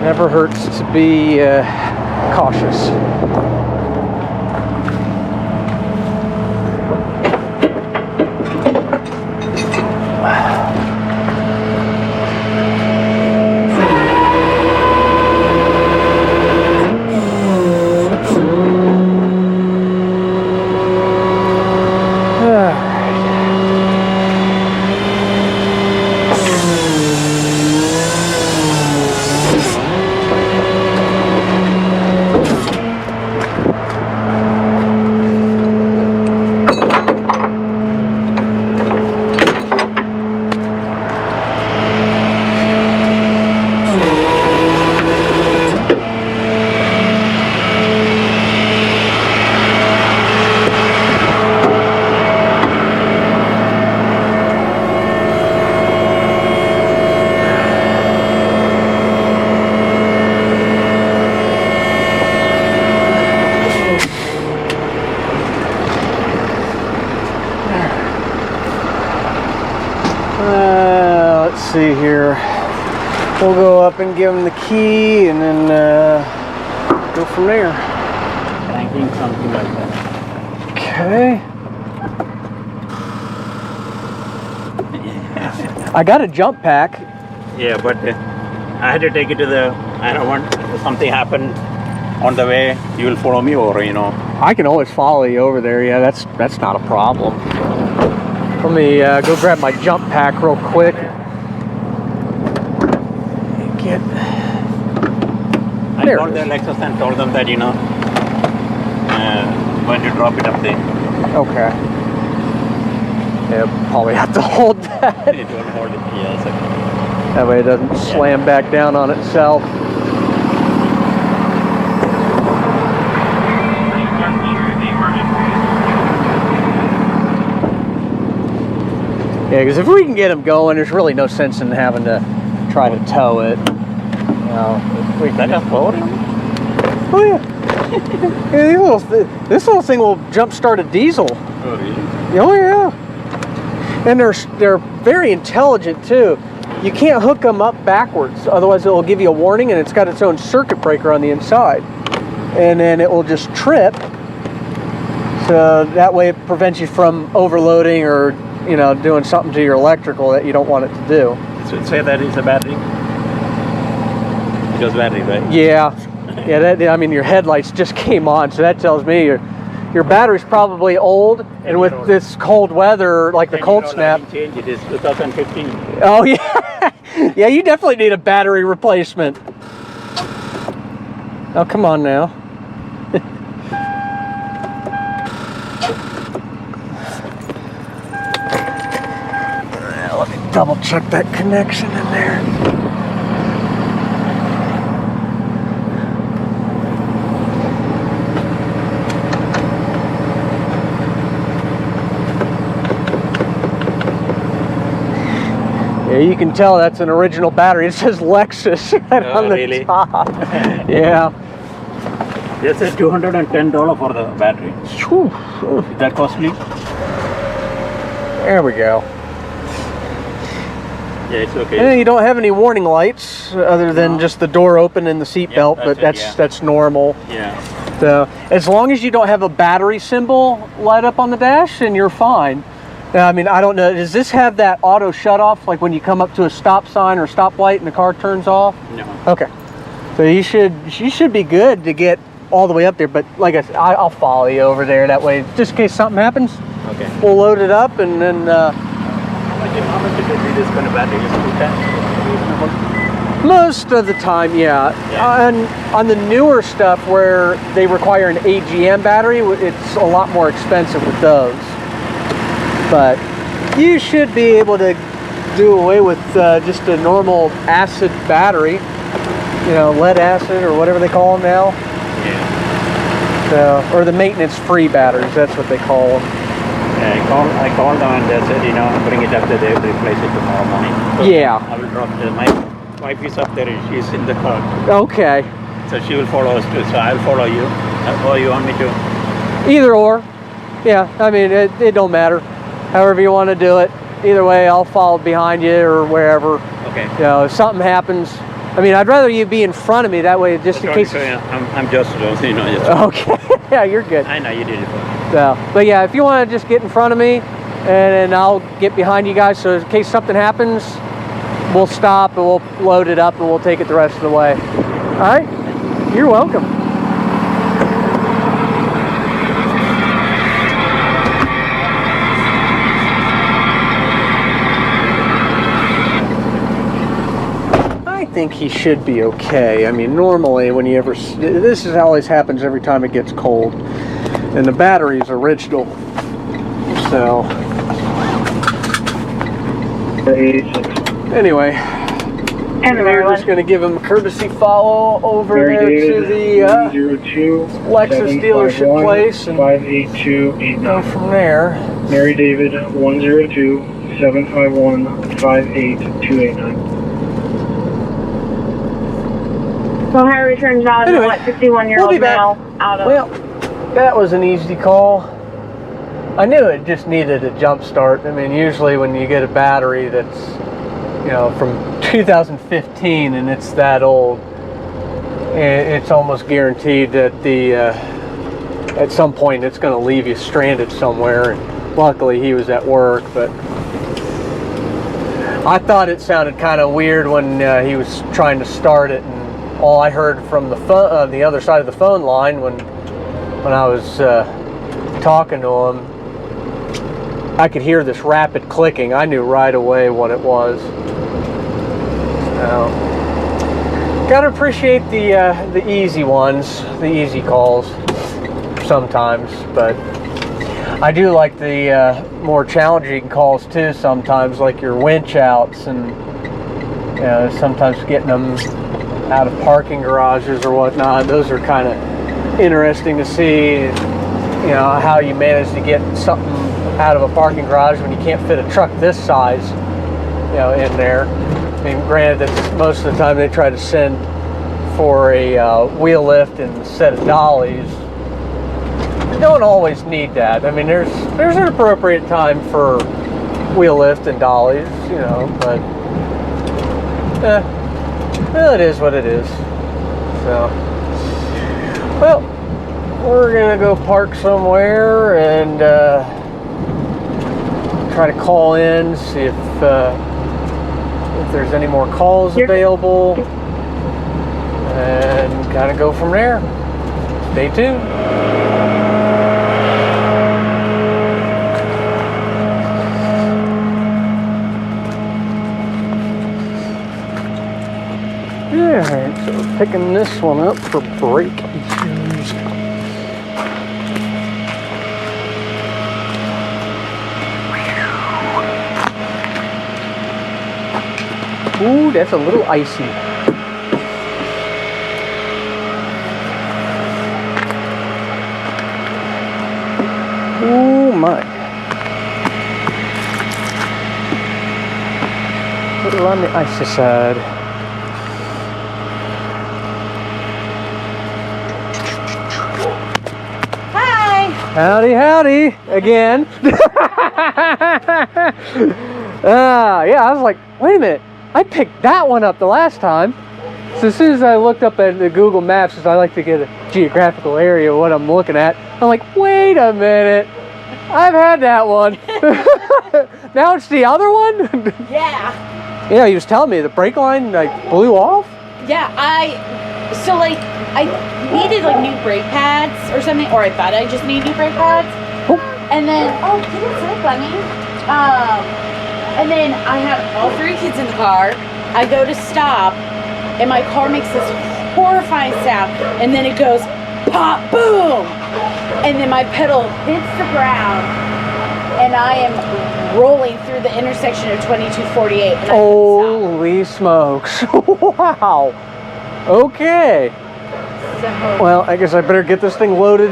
Never hurts to be cautious. Let's see here. We'll go up and give him the key and then go from there. Ranking something like that. Okay. I got a jump pack. Yeah, but I had to take it to the. I don't want something happen on the way. You will follow me, or you know. I can always follow you over there. Yeah, that's not a problem. Let me go grab my jump pack real quick. Get I there. called the Lexus and told them that when you drop it up there. Okay. Yeah, probably have to hold that. You don't hold it. Yeah, it's okay. That way it doesn't slam back down on itself. Yeah, because if we can get them going, there's really no sense in having to try to tow it. You know, if we can just pull it. Oh yeah. Yeah, this little thing will jump start a diesel. Oh really? Oh yeah. And they're very intelligent too. You can't hook them up backwards, otherwise it will give you a warning, and it's got its own circuit breaker on the inside. And then it will just trip. So that way it prevents you from overloading or, you know, doing something to your electrical that you don't want it to do. So say that is a battery. It was battery, right? Yeah. Yeah, that, I mean, your headlights just came on, so that tells me your battery's probably old, and with this cold weather, like the cold snap. Change it is 2015. Oh yeah. Yeah, you definitely need a battery replacement. Oh, come on now. Let me double check that connection in there. Yeah, you can tell that's an original battery. It says Lexus right on the really? top. Yeah. They said $210 for the battery. Whew. Is that costly? There we go. Yeah, it's okay. And you don't have any warning lights other than just the door open and the seat belt, but that's normal. Yeah. So as long as you don't have a battery symbol light up on the dash, then you're fine. Now, I mean, I don't know, does this have that auto shut off, like when you come up to a stop sign or stoplight and the car turns off? No. Okay. So you should be good to get all the way up there, but like I said, I'll follow you over there that way, just in case something happens. Okay. We'll load it up and then How much did you see this kind of battery? Is 210? Most of the time, yeah. On the newer stuff where they require an AGM battery, it's a lot more expensive with those. But you should be able to do away with just a normal acid battery, you know, lead acid or whatever they call them now. Yeah. So, or the maintenance-free batteries, that's what they call them. Yeah, I called them and they said, you know, bring it up today, replace it tomorrow morning. So Yeah. I will drop it. My wife is up there, she's in the car. Okay. So she will follow us too, so I'll follow you. Or you want me to? Either or. Yeah, I mean, it don't matter. However you want to do it. Either way, I'll follow behind you or wherever. Okay. You know, if something happens, I mean, I'd rather you be in front of me, that way just in case. I'm just, you know. Just, okay. Yeah, you're good. I know, you did it for me. So, but yeah, if you want to just get in front of me, and then I'll get behind you guys, so in case something happens, we'll stop and we'll load it up and we'll take it the rest of the way. All right? You're welcome. I think he should be okay. I mean, normally when you ever, this is always happens every time it gets cold, and the battery's original. So anyway, we're just going to give him a courtesy follow over there to the Lexus dealership place and go from there. Mary David 102-751-58289. Ohio returns valid Anyway, what 51-year-old we'll be back. male out of. Well, that was an easy call. I knew it just needed a jump start. I mean, usually when you get a battery that's, you know, from 2015 and it's that old, it's almost guaranteed that at some point it's going to leave you stranded somewhere. And luckily he was at work, but I thought it sounded kind of weird when he was trying to start it, and all I heard from the phone, the other side of the phone line when I was talking to him, I could hear this rapid clicking. I knew right away what it was. So, gotta appreciate the easy ones, the easy calls sometimes, but I do like the more challenging calls too sometimes, like your winch outs, and you know, sometimes getting them out of parking garages or whatnot. Those are kind of interesting to see, you know, how you manage to get something out of a parking garage when you can't fit a truck this size, you know, in there. I mean, granted that most of the time they try to send for a wheel lift and a set of dollies. You don't always need that. I mean, there's an appropriate time for wheel lift and dollies, you know, but well, it is what it is. So, well, we're gonna go park somewhere and try to call in, see if there's any more calls available, and kind of go from there. Stay tuned. Alright, so we're picking this one up for brake issues. Ooh, that's a little icy. Oh my. A little on the icy side. Howdy, howdy, again. Yeah, I was like, wait a minute, I picked that one up the last time. So as soon as I looked up at the Google Maps, because I like to get a geographical area of what I'm looking at, I'm like, wait a minute, I've had that one. Now it's the other one? Yeah. Yeah, he was telling me the brake line like blew off. Yeah, I needed like new brake pads or something, or I thought I just needed new brake pads. Oh. And then, oh, get inside, Bunny. And then I have all three kids in the car. I go to stop, and my car makes this horrifying sound, and then it goes pop, boom, and then my pedal hits the ground, and I am rolling through the intersection of 2248. And Holy smokes. Wow. Okay. So, Well, I guess I better get this thing loaded.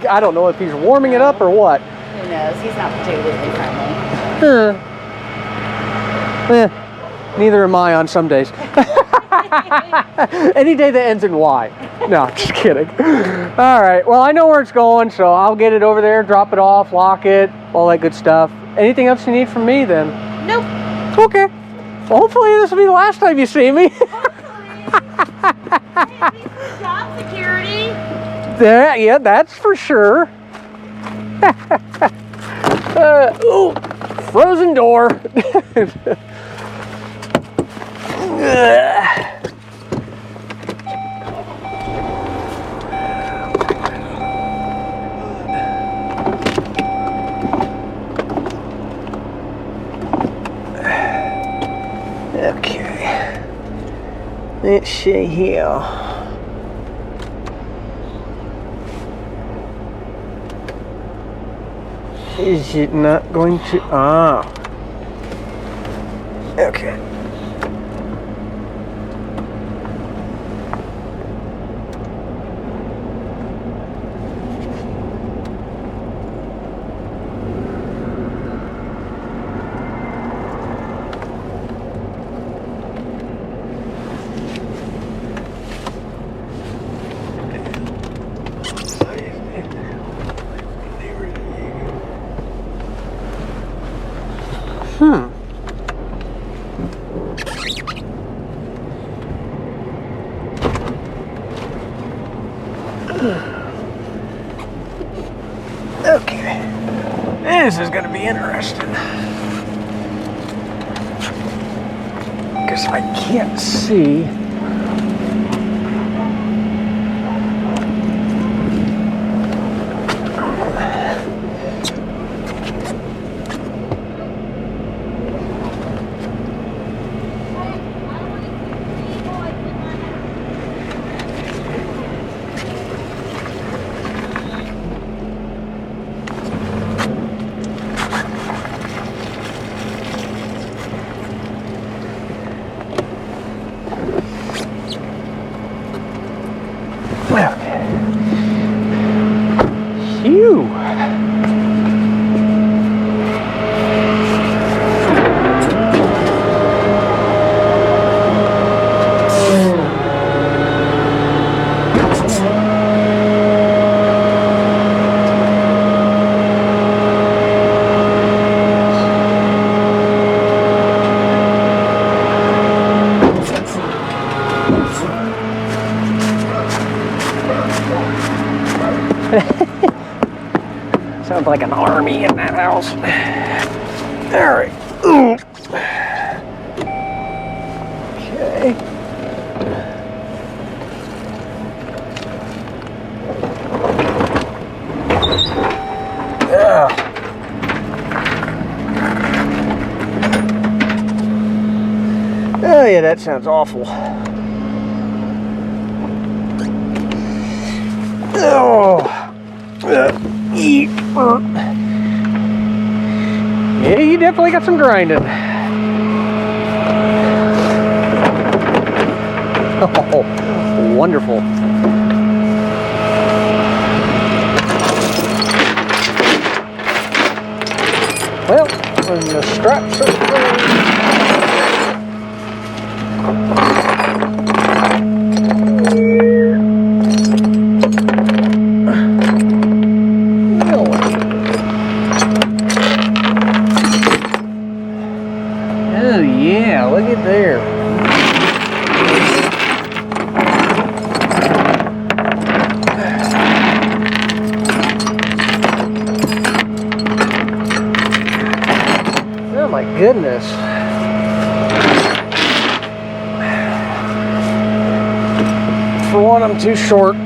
I don't know if he's warming it up or what. who knows? He's not particularly friendly. Neither am I on some days. Any day that ends in Y. No, just kidding. All right. Well, I know where it's going, so I'll get it over there, drop it off, lock it, all that good stuff. Anything else you need from me then? Nope. Okay. Well, hopefully this will be the last time you see me. Job security. Yeah, that's for sure. Ooh, frozen door. Okay. Let's see here. Is it not going to? Ah. Okay. Okay. This is going to be interesting. Because I can't see. Phew. Sounds like an army in that house. All right. Ooh. Okay. Oh yeah, that sounds awful. Oh. Yeah, you definitely got some grinding. Oh, wonderful. Well, when the straps are free. Oh yeah, look at there. Oh my goodness. For one, I'm too short.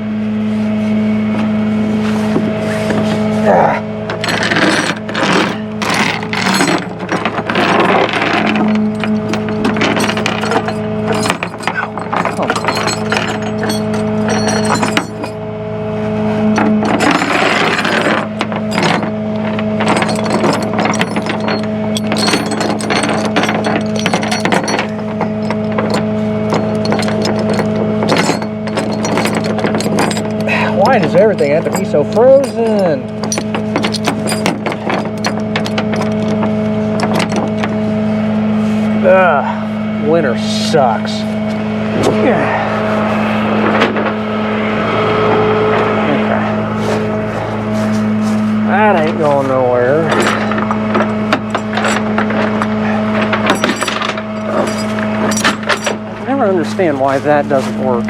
does everything have to be so frozen? Ugh, winter sucks. Yeah. That ain't going nowhere. I never understand why that doesn't work.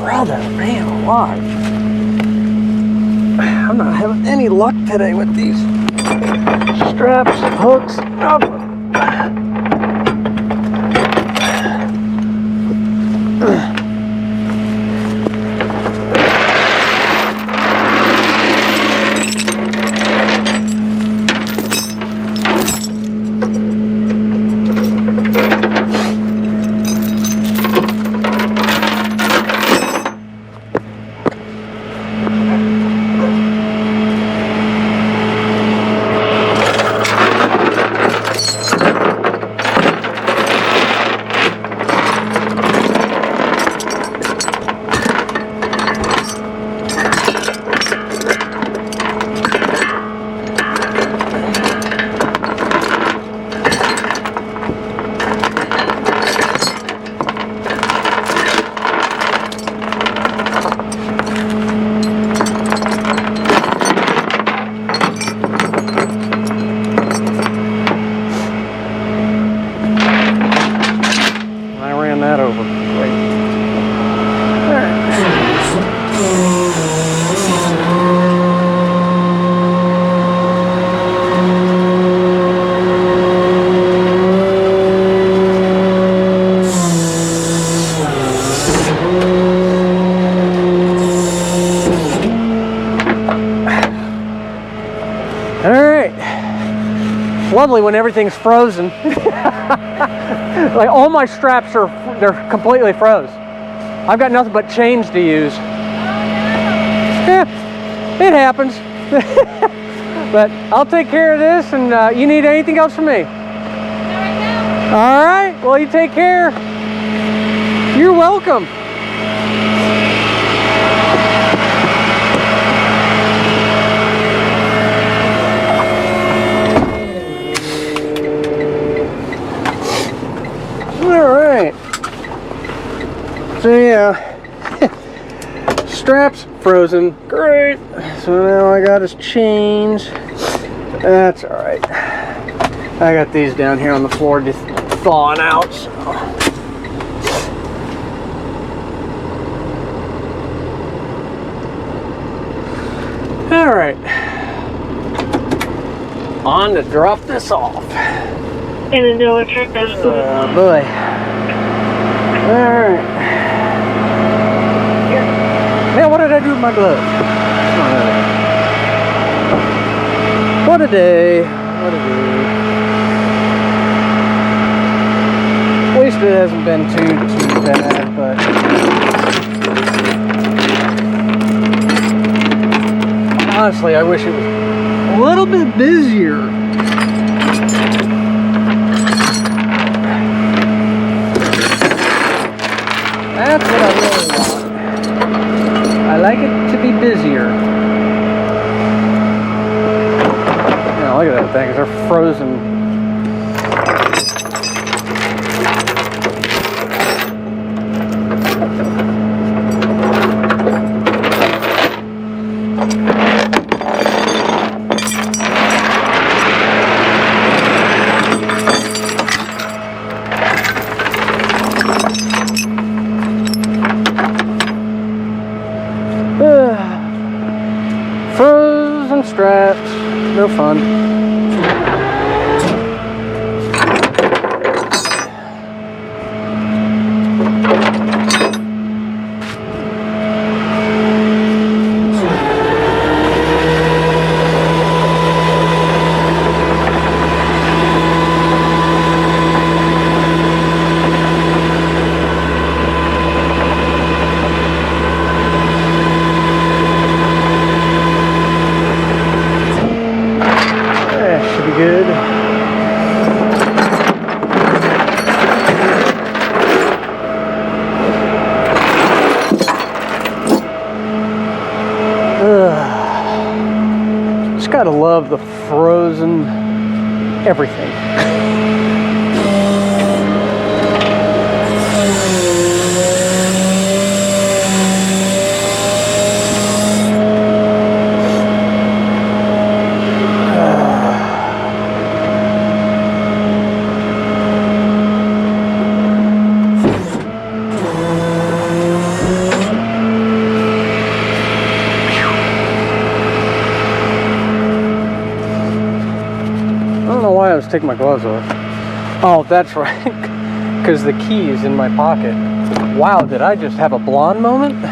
Brother, man alive. I'm not having any luck today with these straps, hooks, nothing. That over. Great. All right. It's lovely when everything's frozen. Like all my straps they're completely froze. I've got nothing but chains to use. Yeah, it happens. But I'll take care of this, and you need anything else from me? All right, well, you take care. You're welcome. Alright, so yeah, straps frozen, great. So now I got his chains, that's alright. I got these down here on the floor just thawing out, so. Alright, on to drop this off. In a no trick. Oh boy. Alright. Man, what did I do with my gloves? What a day. What a day. At least it hasn't been too bad, but honestly, I wish it was a little bit busier. That's what I really want. I like it to be busier. Yeah, look at that thing. They're frozen. Gotta love the frozen everything. Take my gloves off. Oh, that's right. Because the key is in my pocket. Wow, did I just have a blonde moment?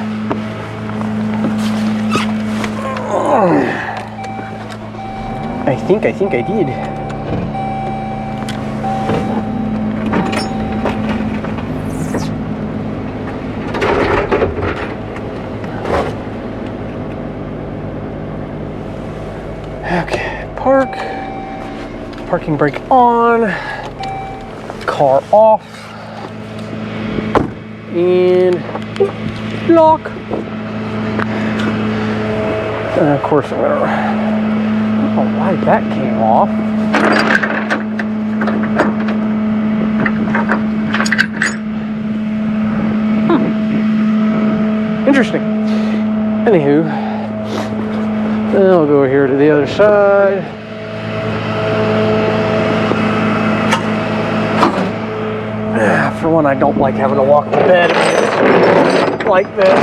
I think I did. Okay, park. Parking brake on, car off, and lock. And of course I'm gonna, I don't know why that came off. Interesting. Anywho, then I'll go here to the other side. For one, I don't like having to walk to bed like this.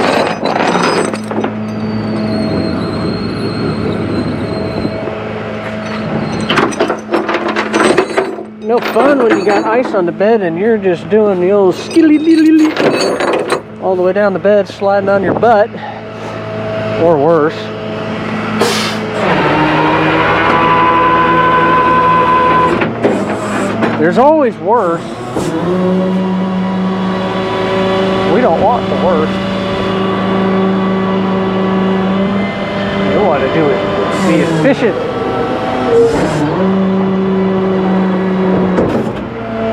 No fun when you got ice on the bed and you're just doing the old skilly all the way down the bed, sliding on your butt, or worse. There's always worse. We don't want the worst. What we want to do is be efficient.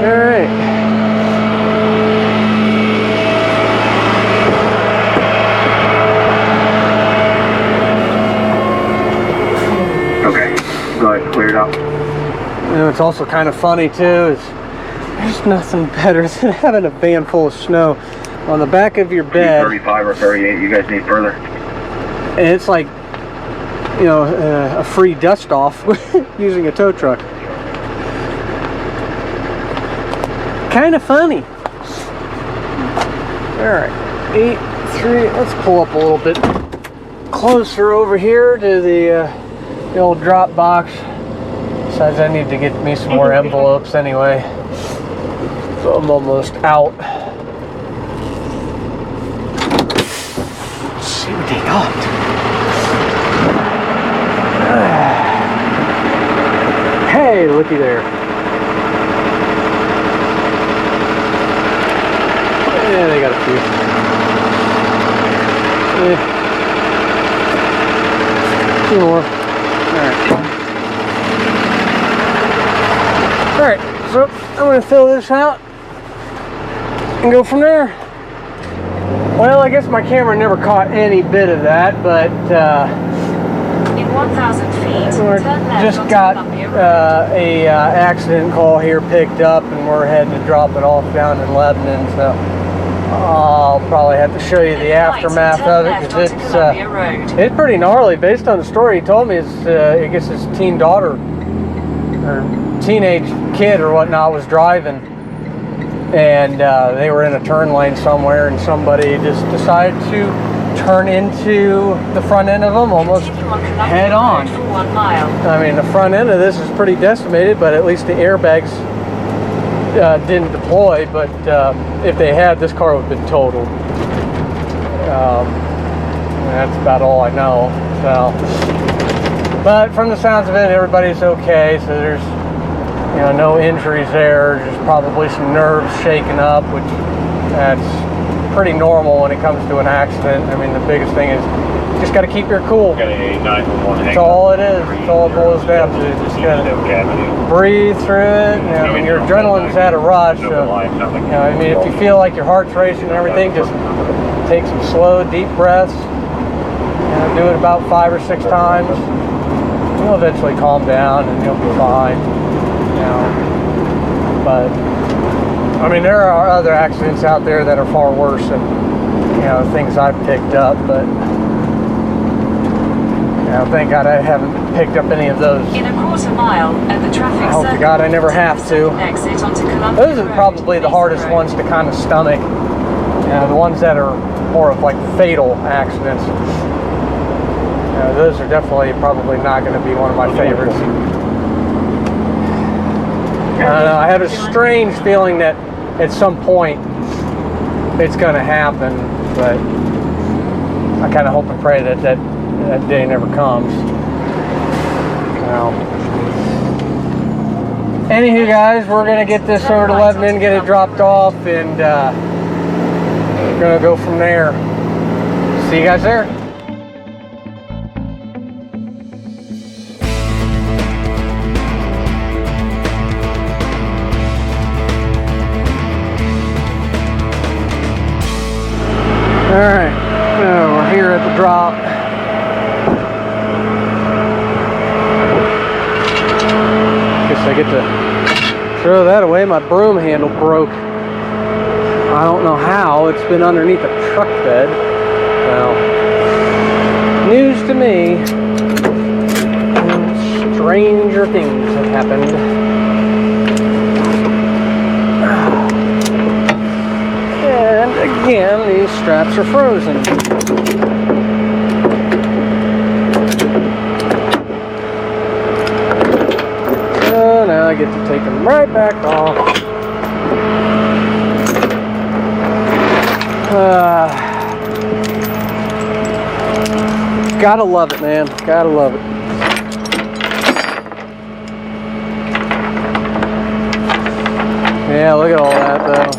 All right. Okay, go ahead, clear it up. You know, it's also kind of funny too, is there's nothing better than having a van full of snow on the back of your bed. 35 or 38, you guys need further? And it's like, you know, a free dust off using a tow truck. Kind of funny. All right, 8-3. Let's pull up a little bit closer over here to the old drop box. Besides, I need to get me some more envelopes anyway. So I'm almost out. Let's see what they got. Hey, looky there. Yeah, they got a few. Two more. Alright, so I'm going to fill this out and go from there. Well, I guess my camera never caught any bit of that, but in 1,000 feet, we just got a accident call here picked up, and we're heading to drop it off down in Lebanon. So I'll probably have to show you the aftermath of it, because it's pretty gnarly. Based on the story he told me, it's I guess his teen daughter or teenage kid or whatnot was driving, and they were in a turn lane somewhere, and somebody just decided to turn into the front end of them almost head on. I mean, the front end of this is pretty decimated, but at least the airbags didn't deploy. But if they had, this car would have been totaled. That's about all I know. So, but from the sounds of it, everybody's okay. So there's, you know, no injuries there. Just probably some nerves shaken up, which that's pretty normal when it comes to an accident. I mean, the biggest thing is you just got to keep your cool. That's all it is. That's all it boils down to. Just got to breathe through it. You know, I mean, your adrenaline's at a rush. So, you know, I mean, if you feel like your heart's racing and everything, just take some slow, deep breaths. You know, do it about 5 or 6 times. He'll eventually calm down and he'll be fine, you know. But I mean, there are other accidents out there that are far worse than, you know, things I've picked up. But you know, thank God I haven't picked up any of those. In a quarter mile at the traffic I hope to God I never have to. exit onto Columbia Those are Road, probably the hardest Road. ones to kind of stomach. You know, the ones that are more of like fatal accidents. You know, those are definitely probably not going to be one of my favorites. I don't know, I have a strange feeling that at some point it's going to happen, but I kind of hope and pray that that day never comes. Anywho, guys, we're going to get this over to Lebanon, get it dropped off, and we're going to go from there. See you guys there. Alright, so we're here at the drop. Guess I get to throw that away. My broom handle broke. I don't know how. It's been underneath a truck bed. Well, news to me. Stranger things have happened. And again, these straps are frozen. So now I get to take them right back off. Gotta love it, man. Gotta love it. Yeah, look at all that, though.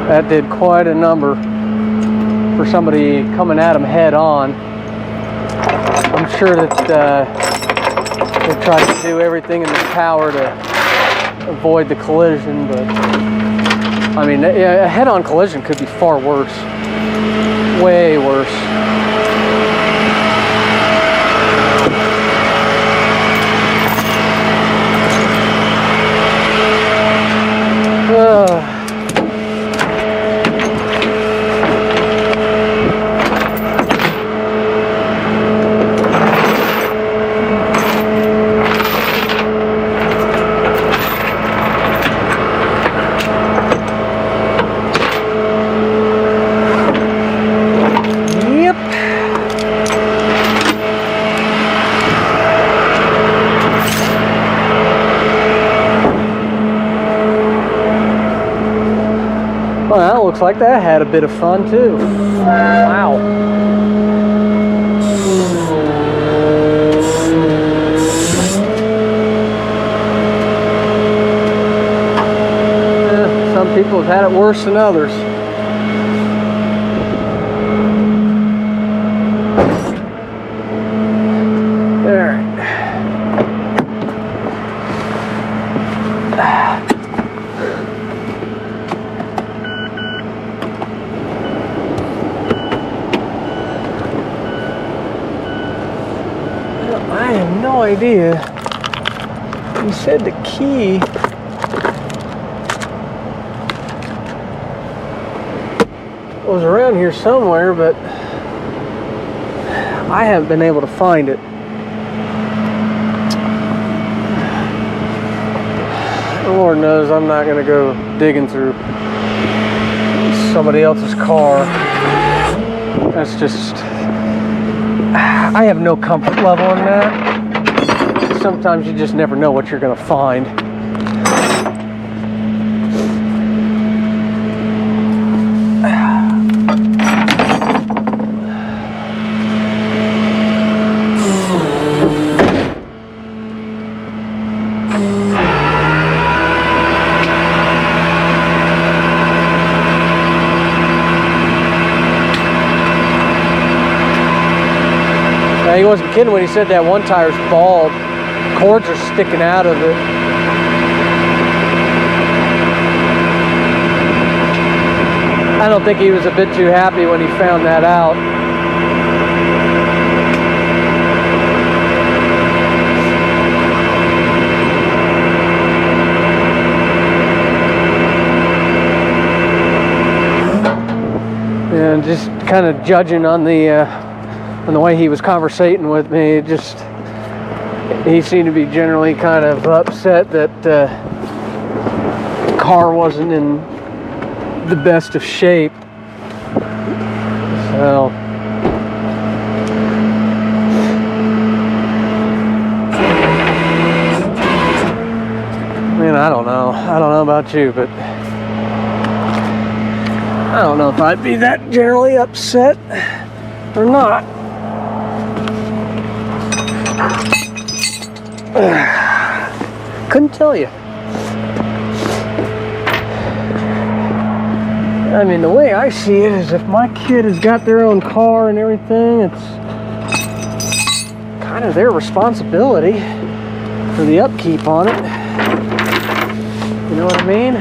That did quite a number for somebody coming at them head on. I'm sure that they tried to do everything in their power to avoid the collision, but I mean, a head-on collision could be far worse. Way worse. Well, that looks like that had a bit of fun too. Wow. Some people have had it worse than others. There. I have no idea. He said the key was around here somewhere, but I haven't been able to find it. Lord knows I'm not going to go digging through somebody else's car. That's just... I have no comfort level in that. Sometimes you just never know what you're going to find. He wasn't kidding when he said that one tire's bald. Cords are sticking out of it. I don't think he was a bit too happy when he found that out. kind of judging on the way he was conversating with me. He seemed to be generally kind of upset that the car wasn't in the best of shape. So I don't know. I don't know about you, but I don't know if I'd be that generally upset or not. Couldn't tell you. I mean, the way I see it is if my kid has got their own car and everything, it's kind of their responsibility for the upkeep on it. You know what I mean?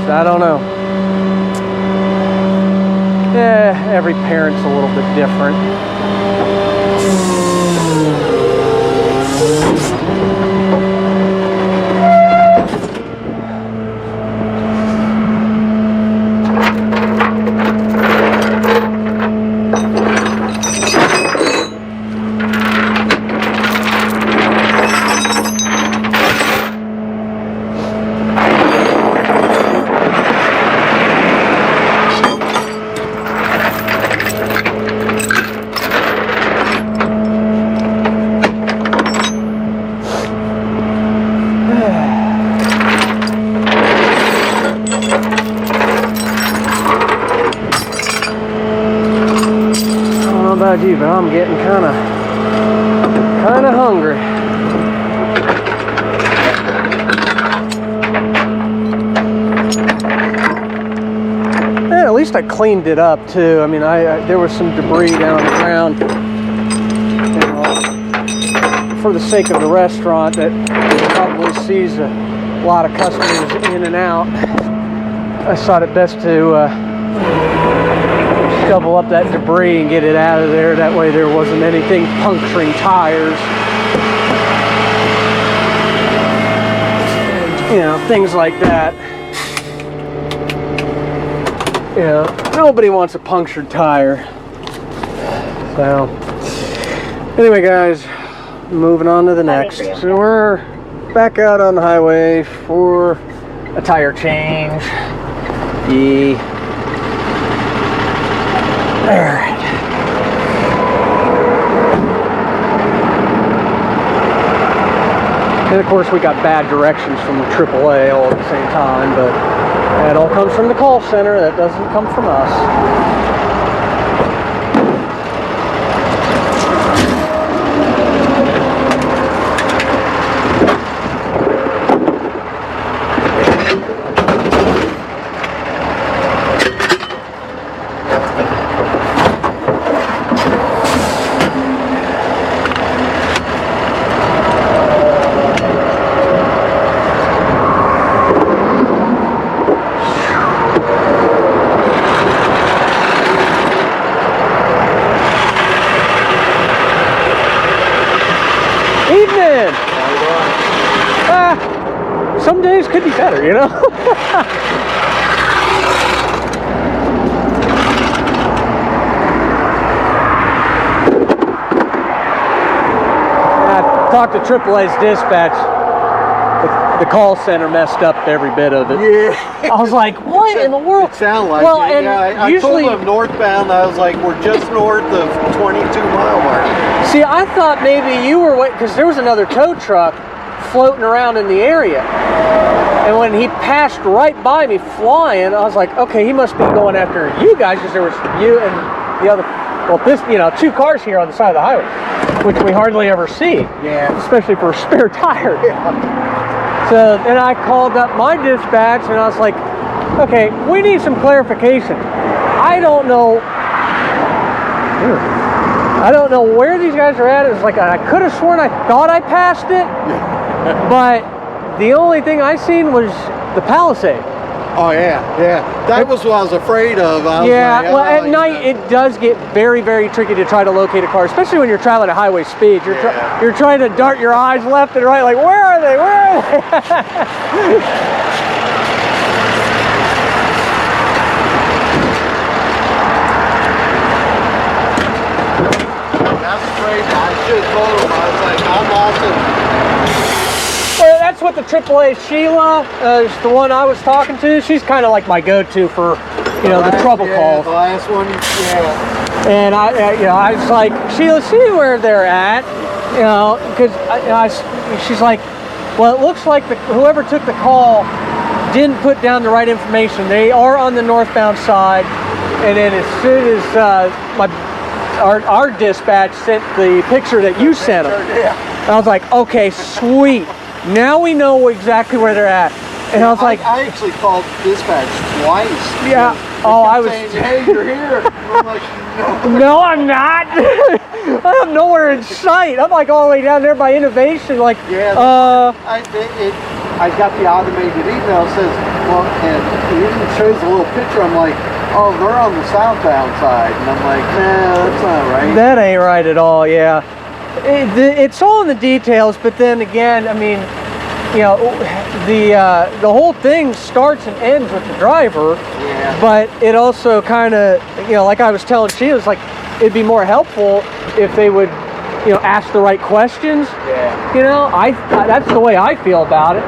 I don't know. Yeah, every parent's a little bit different. You, but I'm getting kind of hungry. And at least I cleaned it up too. I mean, there was some debris down on the ground. For the sake of the restaurant that probably sees a lot of customers in and out, I thought it best to shovel up that debris and get it out of there. That way there wasn't anything puncturing tires. You know, things like that. You know, nobody wants a punctured tire. So, anyway guys, moving on to the next. So we're back out on the highway for a tire change. Alright. And of course we got bad directions from the AAA all at the same time, but that all comes from the call center. That doesn't come from us. Some days could be better, you know? I talked to AAA's dispatch. The call center messed up every bit of it. Yeah. I was like, what in the world? It sounded like well, it. And yeah, I usually, told them northbound. I was like, we're just north of 22-mile mark. See, I thought maybe you were waiting, because there was another tow truck floating around in the area. And when he passed right by me flying, I was like, okay, he must be going after you guys, because there was you and the other, well, this, you know, two cars here on the side of the highway, which we hardly ever see. Yeah. Especially for a spare tire. Yeah. So then I called up my dispatch and I was like, okay, we need some clarification. I don't know where these guys are at. It was like, I could have sworn I thought I passed it, but the only thing I seen was the Palisade. Oh yeah, yeah. That was what I was afraid of. I was Yeah, like, well, oh, at you night know. it does get very, very tricky to try to locate a car, especially when you're traveling at highway speed. Yeah. You're trying to dart your eyes left and right, like, where are they? Where are they? That's afraid. I should have told him. I was like, I'm lost in. Well, that's what the AAA Sheila is the one I was talking to. She's kind of like my go-to for, you know, the trouble calls. The last one, yeah. And I was like, Sheila, see where they're at, you know, because she's like, well, it looks like whoever took the call didn't put down the right information. They are on the northbound side, and then as soon as our dispatch sent the picture that you sent them, I was like, okay, sweet. Now we know exactly where they're at. And I was like, I actually called dispatch twice. yeah. Oh, I was saying, hey, you're here. I'm like, no. No, I'm not. I'm nowhere in sight. I'm like all the way down there by Innovation. Like, Yeah. I got the automated email that says, well, and it even shows a little picture. I'm like, oh, they're on the southbound side. And I'm like, nah, that's not right. that ain't right at all. Yeah, it's all in the details. But then again, I mean, you know, the whole thing starts and ends with the driver. Yeah. But it also kind of, you know, like I was telling she was like, it'd be more helpful if they would, you know, ask the right questions. Yeah. You know, that's the way I feel about it.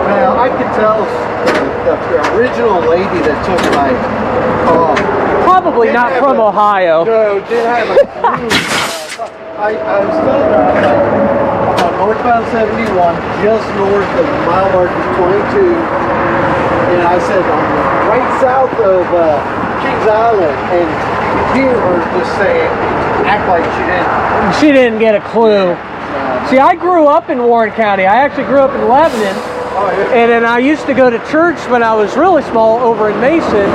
Well, I could tell the original lady that took my call. Probably didn't not have from a- Ohio. No, didn't have a clue. I was telling her, I was like, I'm on northbound 71, just north of mile marker 22. And I said, I'm right south of Kings Island. And you were just saying, act like she didn't. She didn't get a clue. See, I grew up in Warren County. I actually grew up in Lebanon. Oh, yeah. And then I used to go to church when I was really small over in Mason.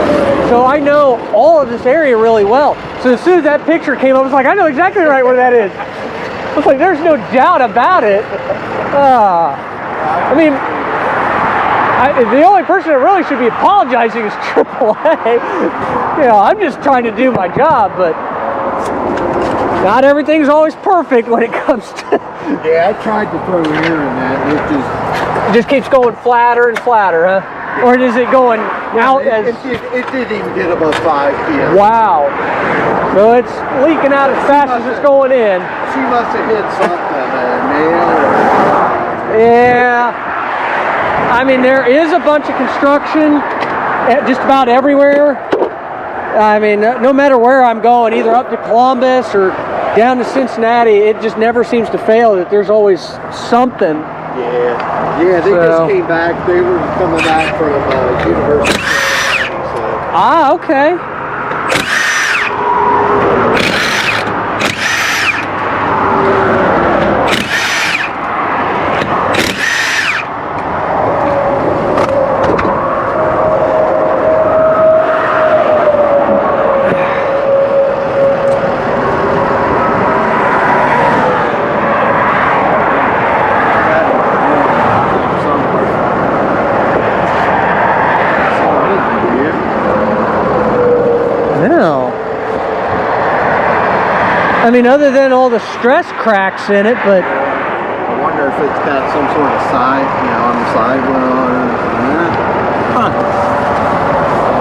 So I know all of this area really well. So as soon as that picture came up, I was like, I know exactly right where that is. I was like, there's no doubt about it. I mean, the only person that really should be apologizing is AAA. You know, I'm just trying to do my job, but not everything's always perfect when it comes to... Yeah, I tried to throw air in that. It just keeps going flatter and flatter, huh? Or is it going out as... It didn't even get above 5 p.m. Wow. So it's leaking out as fast as it's going in. She must have hit something, nail or... Yeah. I mean, there is a bunch of construction just about everywhere. I mean, no matter where I'm going, either up to Columbus or down to Cincinnati, it just never seems to fail that there's always something. Yeah, they just came back. They were coming back from university. So. Ah, okay. I mean, other than all the stress cracks in it, but... I wonder if it's got some sort of side, on the sidewall. Huh.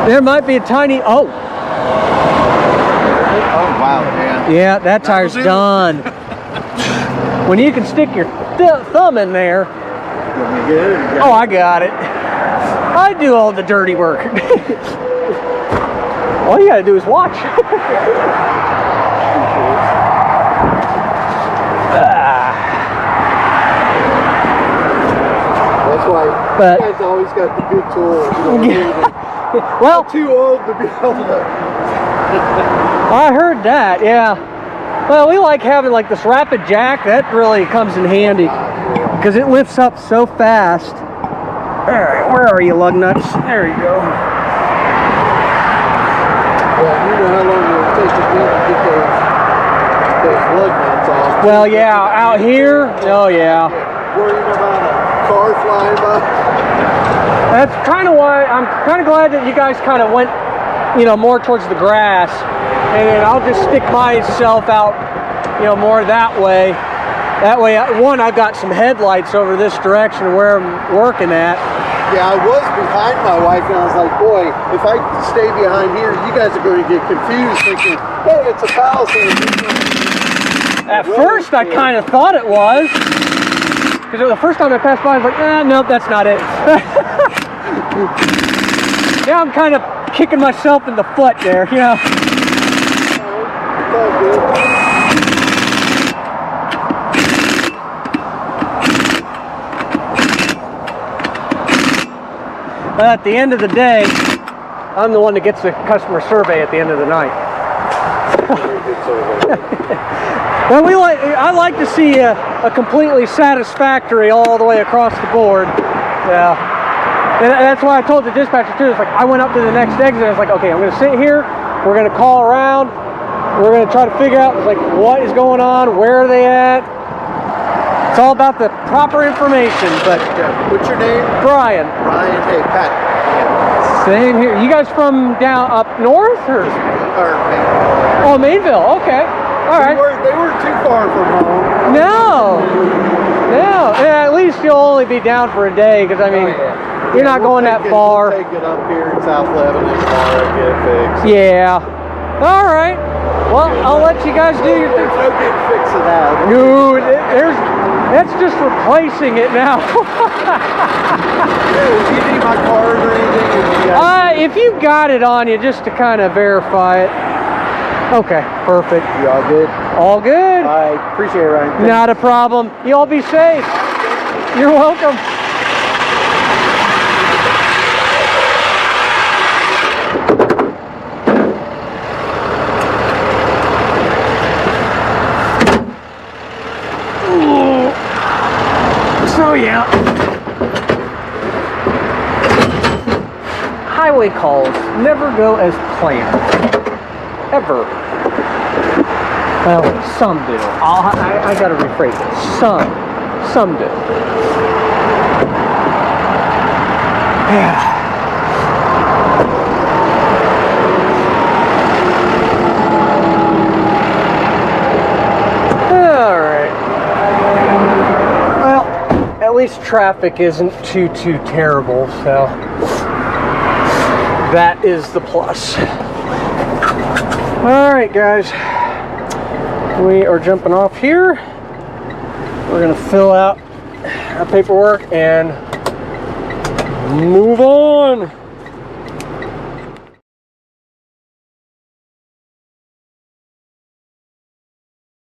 There might be a tiny... Oh! Oh, wow, man. Yeah, that tire's done. When you can stick your thumb in there... Oh, I got it. I do all the dirty work. All you gotta do is watch. That's why you guys always got the good tools. Well, too old to be able to. I heard that, yeah. Well, we like having like this rapid jack. That really comes in handy because it lifts up so fast. All right, where are you, lug nuts? There you go. Well, you know how long it would take to get those lug nuts off. Well, yeah, out here, oh yeah. Worrying about a car flying by. That's kind of why I'm kind of glad that you guys kind of went, you know, more towards the grass, and then I'll just stick myself out, you know, more that way. That way, one, I've got some headlights over this direction where I'm working at. Yeah, I was behind my wife, and I was like, boy, if I stay behind here, you guys are going to get confused thinking, hey, it's a Palisade. At first, I kind of thought it was. Because the first time I passed by, I was like, nope, that's not it. Now I'm kind of kicking myself in the foot there, you know. It's all good. But at the end of the day, I'm the one that gets the customer survey at the end of the night. Well, I like to see a completely satisfactory all the way across the board. Yeah. And that's why I told the dispatcher too. It's like I went up to the next exit. I was like, okay, I'm going to sit here. We're going to call around. We're going to try to figure out like what is going on. Where are they at? It's all about the proper information. But What's your name? Brian. Brian. Hey, Pat. Same here. You guys from down up north or? Maine. Oh, Maineville. Okay. All right. They weren't too far from home. No. Yeah, at least you'll only be down for a day because I mean, you're not going that far. We'll take it up here in South Lebanon tomorrow and get it fixed. Yeah. All right. Well, I'll let you guys do your thing. There's no getting fixed of that. Dude, that's just replacing it now. Do you need my card or anything? If you got it on you, just to kind of verify it. Okay, perfect. You all good? All good. I appreciate it, Ryan. Thanks. Not a problem. You all be safe. You're welcome. So yeah, highway calls never go as planned, ever. Well, some do. I gotta rephrase it. Some do. Yeah. At least traffic isn't too terrible, so that is the plus. All right, guys, we are jumping off here. We're gonna fill out our paperwork and move on.